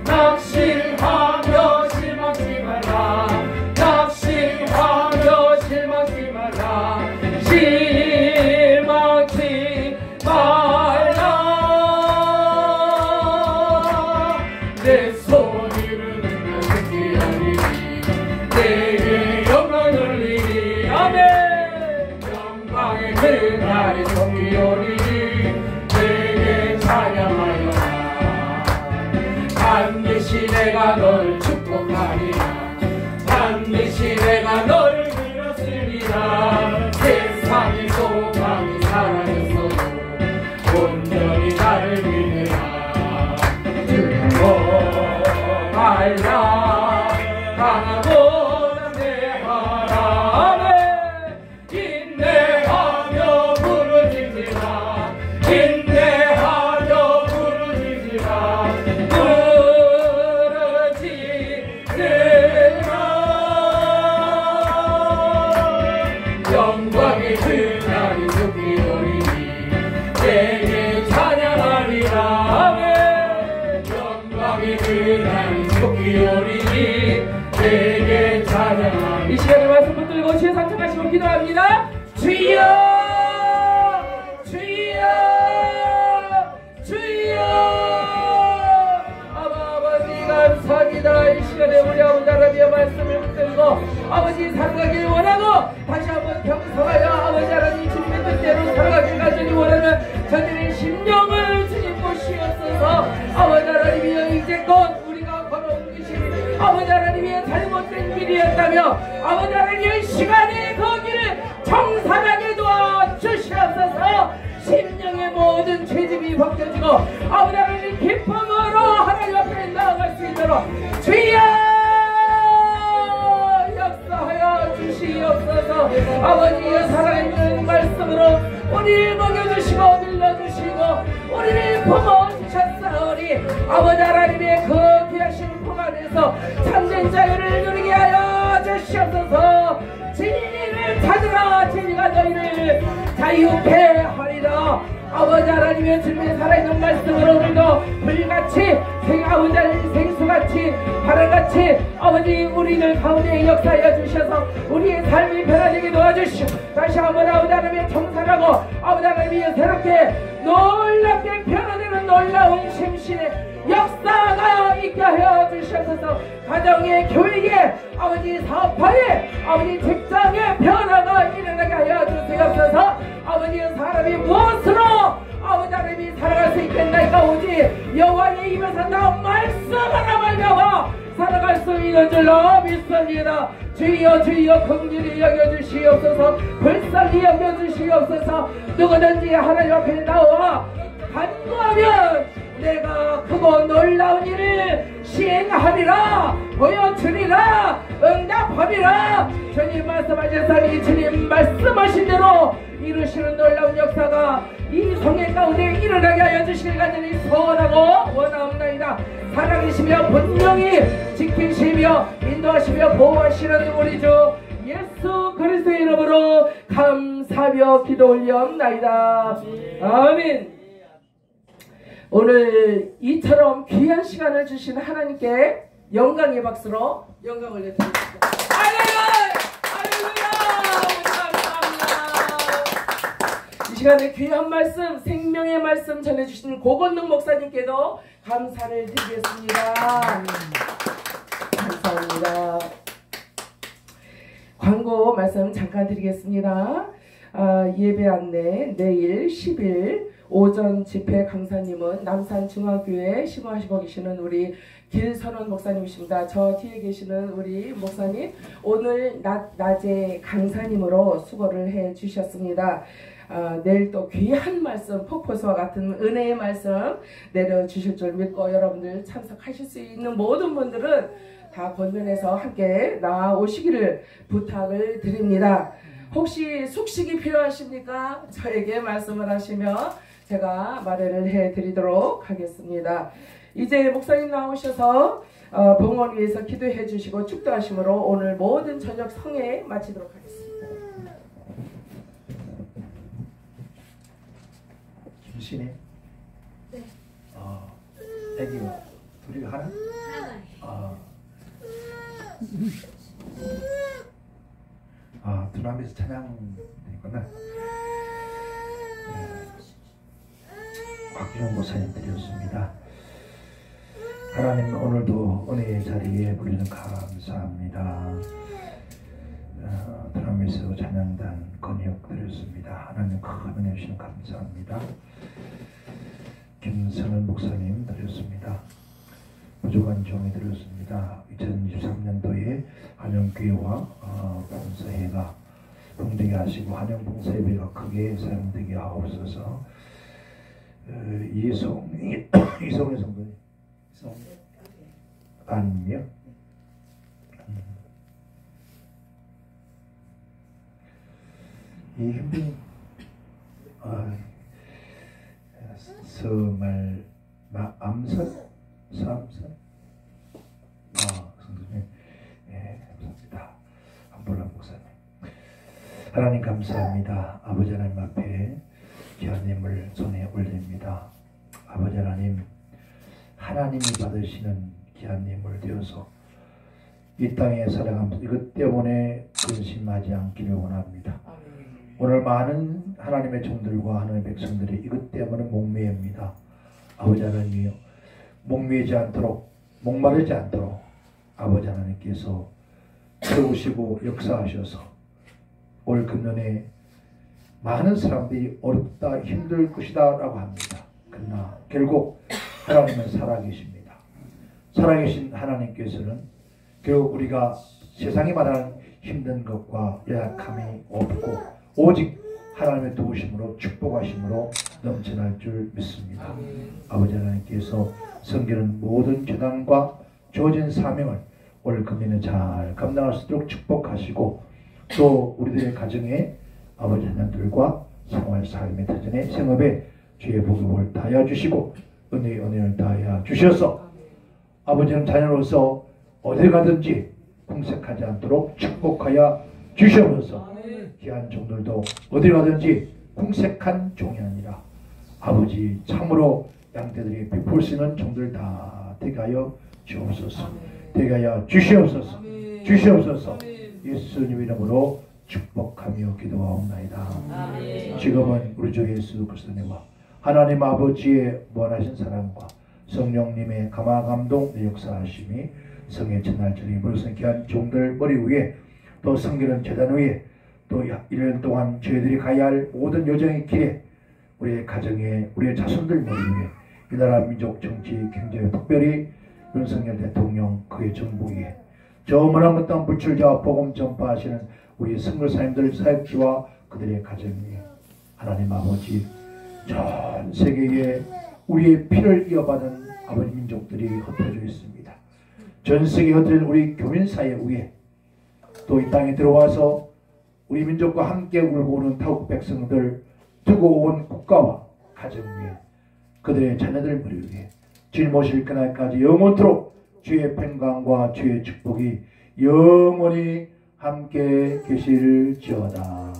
낙심하며 실망치 말라. 낙심하며 실망치 말라. 실망치 말라. 내 소리를 듣게 하리니 내게 영광을 돌리니. 아멘. 영광의 그날이 속히 오리니 내게 찬양하여라. 반드시 내가 널 축복하리라. 반드시 내가 너를 이뤘으리라. 세상의 소망이 사라졌어도 온전히 나를 말라 강하고 담대하라 인내하며 부르짖으라 인내하며 부르짖으라 영광의 그날이 높이오리니 내게 찬양하리라 영광의 그날이 높이오리니 내게 찬양하리라. 이 시간에 말씀 붙들고 주여 상창하시고 기도합니다. 주여 주여 주여 아버지 감사합니다. 이 시간에 우리 아버지 하나님의 말씀을 붙들고 아버지 살아가길 원하고 다시 한번 경성하여 아버지 하나님 주님의 뜻대로 살아가길 간절히 원하는 저들의 심령을 주님 보시옵소서. 아버지 하나님이여 이제껏 우리가 걸어온 것이 아버지 하나님의 잘못된 길이었다며 아버지 하나님의 시간에 그 길을 정산하게 도와주시옵소서. 심령의 모든 죄짐이 벗겨지고 아버지 하나님 기쁨으로 하나님 앞에 나아갈 수 있도록 주여 역사하여 주시옵소서. 아버지의 살아있는 말씀으로 우리를 먹여주시고 늘려주시고 우리를 품어주셨사오니 아버지 하나님의 그 귀하신 품 안에서 참된 자유를 누리게 하여 주시옵소서. 진리를 찾으라 진리가 너희를 자유케 하리라. 아버지 하나님의 주님의 살아있는 말씀으로 오늘도 불같이 아버지 하나님 생수같이 바람같이 아버지 우리를 가운데 역사하여 주셔서 우리의 삶이 변화되게 도와주시오. 다시 한번 아버지 하나님의 청산하고 아버지 하나님이 새롭게 놀랍게 변화되는 놀라운 심신의 역사가 있게 하여 주시옵소서. 가정의 교회에 아버지 사업화에 아버지 직장의 변화가 일어나게 하여 주시옵소서. 아버지 사람이 무엇으로 아버지 하나님이 살아갈 수 있겠나이까 오직 여호와의 입에서 나온 말씀 하나 말미암아 살아갈 수 있는 줄로 믿습니다. 주여 주여 긍휼히 여겨주시옵소서. 불쌍히 여겨주시옵소서. 누구든지 하나님 앞에 나와 간구하면 내가 크고 놀라운 일을 시행하리라 보여주리라 응답하리라. 주님 말씀하셨으니 주님 말씀하신 대로 이루시는 놀라운 역사가 이 성회 가운데 일어나게 하여 주시길 간절히 소원하고 원하옵나이다. 살아계시며 분명히 지키시며 인도하시며 보호하시는 우리 주 예수 그리스도의 이름으로 감사하며 기도 올려옵나이다. 아멘. 오늘 이처럼 귀한 시간을 주신 하나님께 영광의 박수로 영광을 올려드립니다. 할렐루야! 감사합니다. 이 시간에 귀한 말씀, 생명의 말씀 전해주신 고건능 목사님께도 감사를 드리겠습니다. 감사합니다. 광고 말씀 잠깐 드리겠습니다. 예배 안내 내일 10일 오전 집회 강사님은 남산중앙교회 심호하시고 계시는 우리 길선원 목사님이십니다. 저 뒤에 계시는 우리 목사님 오늘 낮에 강사님으로 수고를 해 주셨습니다. 내일 또 귀한 말씀 폭포수와 같은 은혜의 말씀 내려주실 줄 믿고 여러분들 참석하실 수 있는 모든 분들은 다 권면해서 함께 나오시기를 부탁을 드립니다. 혹시 숙식이 필요하십니까? 저에게 말씀을 하시면 제가 마련을 해드리도록 하겠습니다. 이제 목사님 나오셔서 봉헌 위해서 기도해 주시고 축도하심으로 오늘 모든 저녁 성회 마치도록 하겠습니다. 김신혜? 네. 애기 둘이 하나? 두남에서 찬양되구나. 곽준영 목사님 드렸습니다. 하나님 오늘도 은혜의 자리에 우리는 감사합니다. 두남에서 찬양단 건역 드렸습니다. 하나님 큰 은혜 주시면 감사합니다. 김성은 목사님 드렸습니다. 부족한 종이 드렸습니다. 2023년도에 한영교회와 봉사회가 봉되게 하시고 한영봉사회가 크게 사용되게 하옵소서. 이성의 성도님 따님이요. 이 힘든 서말 암선 삼선 성도님 감사합니다. 한볼라 목사님 하나님 감사합니다. 아버지 하나님 앞에 기아님을 손에 올립니다. 아버지 하나님 하나님이 받으시는 기아님을 되어서 이 땅에 살아가면서 이것 때문에 근심하지 않기를 원합니다. 오늘 많은 하나님의 종들과 하나님의 백성들이 이것 때문에 목매입니다. 아버지 하나님이요 목매지 않도록 목마르지 않도록 아버지 하나님께서 세우시고 역사하셔서 올 금년에 많은 사람들이 어렵다 힘들 것이다 라고 합니다. 그러나 결국 하나님은 살아계십니다. 살아계신 하나님께서는 결국 우리가 세상이 말하는 힘든 것과 연약함이 없고 오직 하나님의 도우심으로 축복하심으로 넘쳐날 줄 믿습니다. 아버지 하나님께서 섬기는 모든 재단과 주어진 사명을 올 금년에 잘 감당할 수 있도록 축복하시고 또 우리들의 가정에 아버지 하나님들과 생활 삶의 터전에 생업에 주의 복을 다하여 주시고 은혜를 다하여 주셔서 아버지는 자녀로서 어디 가든지 궁색하지 않도록 축복하여 주시옵소서. 귀한 종들도 어디 가든지 궁색한 종이 아니라 아버지 참으로 양떼들이 베풀 수 있는 종들 다 되게 하여 주옵소서. 되게 하여 주시옵소서. 주시옵소서. 예수님 이름으로 축복하며 기도하옵나이다. 지금은 우리 주 예수 그리스도님과 하나님 아버지의 무한하신 사랑과 성령님의 감화감동 역사하심이 성의 첫날절이 무릇은 귀한 종들 머리 위에 또 성기는 재단 위에 또 1년 동안 저희들이 가야 할 모든 여정의 길에 우리의 가정에 우리의 자손들 머리 위에 이 나라 민족 정치 경제 특별히 윤석열 대통령 그의 정부 위에 저 머나먼 땅 불출자 복음 전파하시는 우리 선교사님들 사역지와 그들의 가정 위에 하나님 아버지 전 세계에 우리의 피를 이어받은 아버지 민족들이 흩어져 있습니다. 전 세계에 흩어진 우리 교민사회 위에 또 이 땅에 들어와서 우리 민족과 함께 울고 오는 타국 백성들 두고 온 국가와 가정 위에 그들의 자녀들 머리 위에 주님 오실 그날까지 영원토록 주의 평강과 주의 축복이 영원히 함께 계실지어다.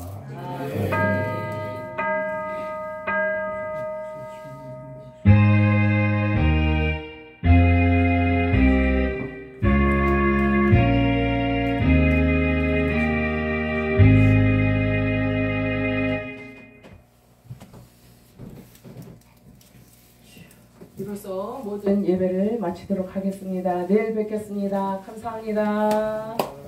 이로써 모든 예배를 마치도록 하겠습니다. 내일 뵙겠습니다. 감사합니다.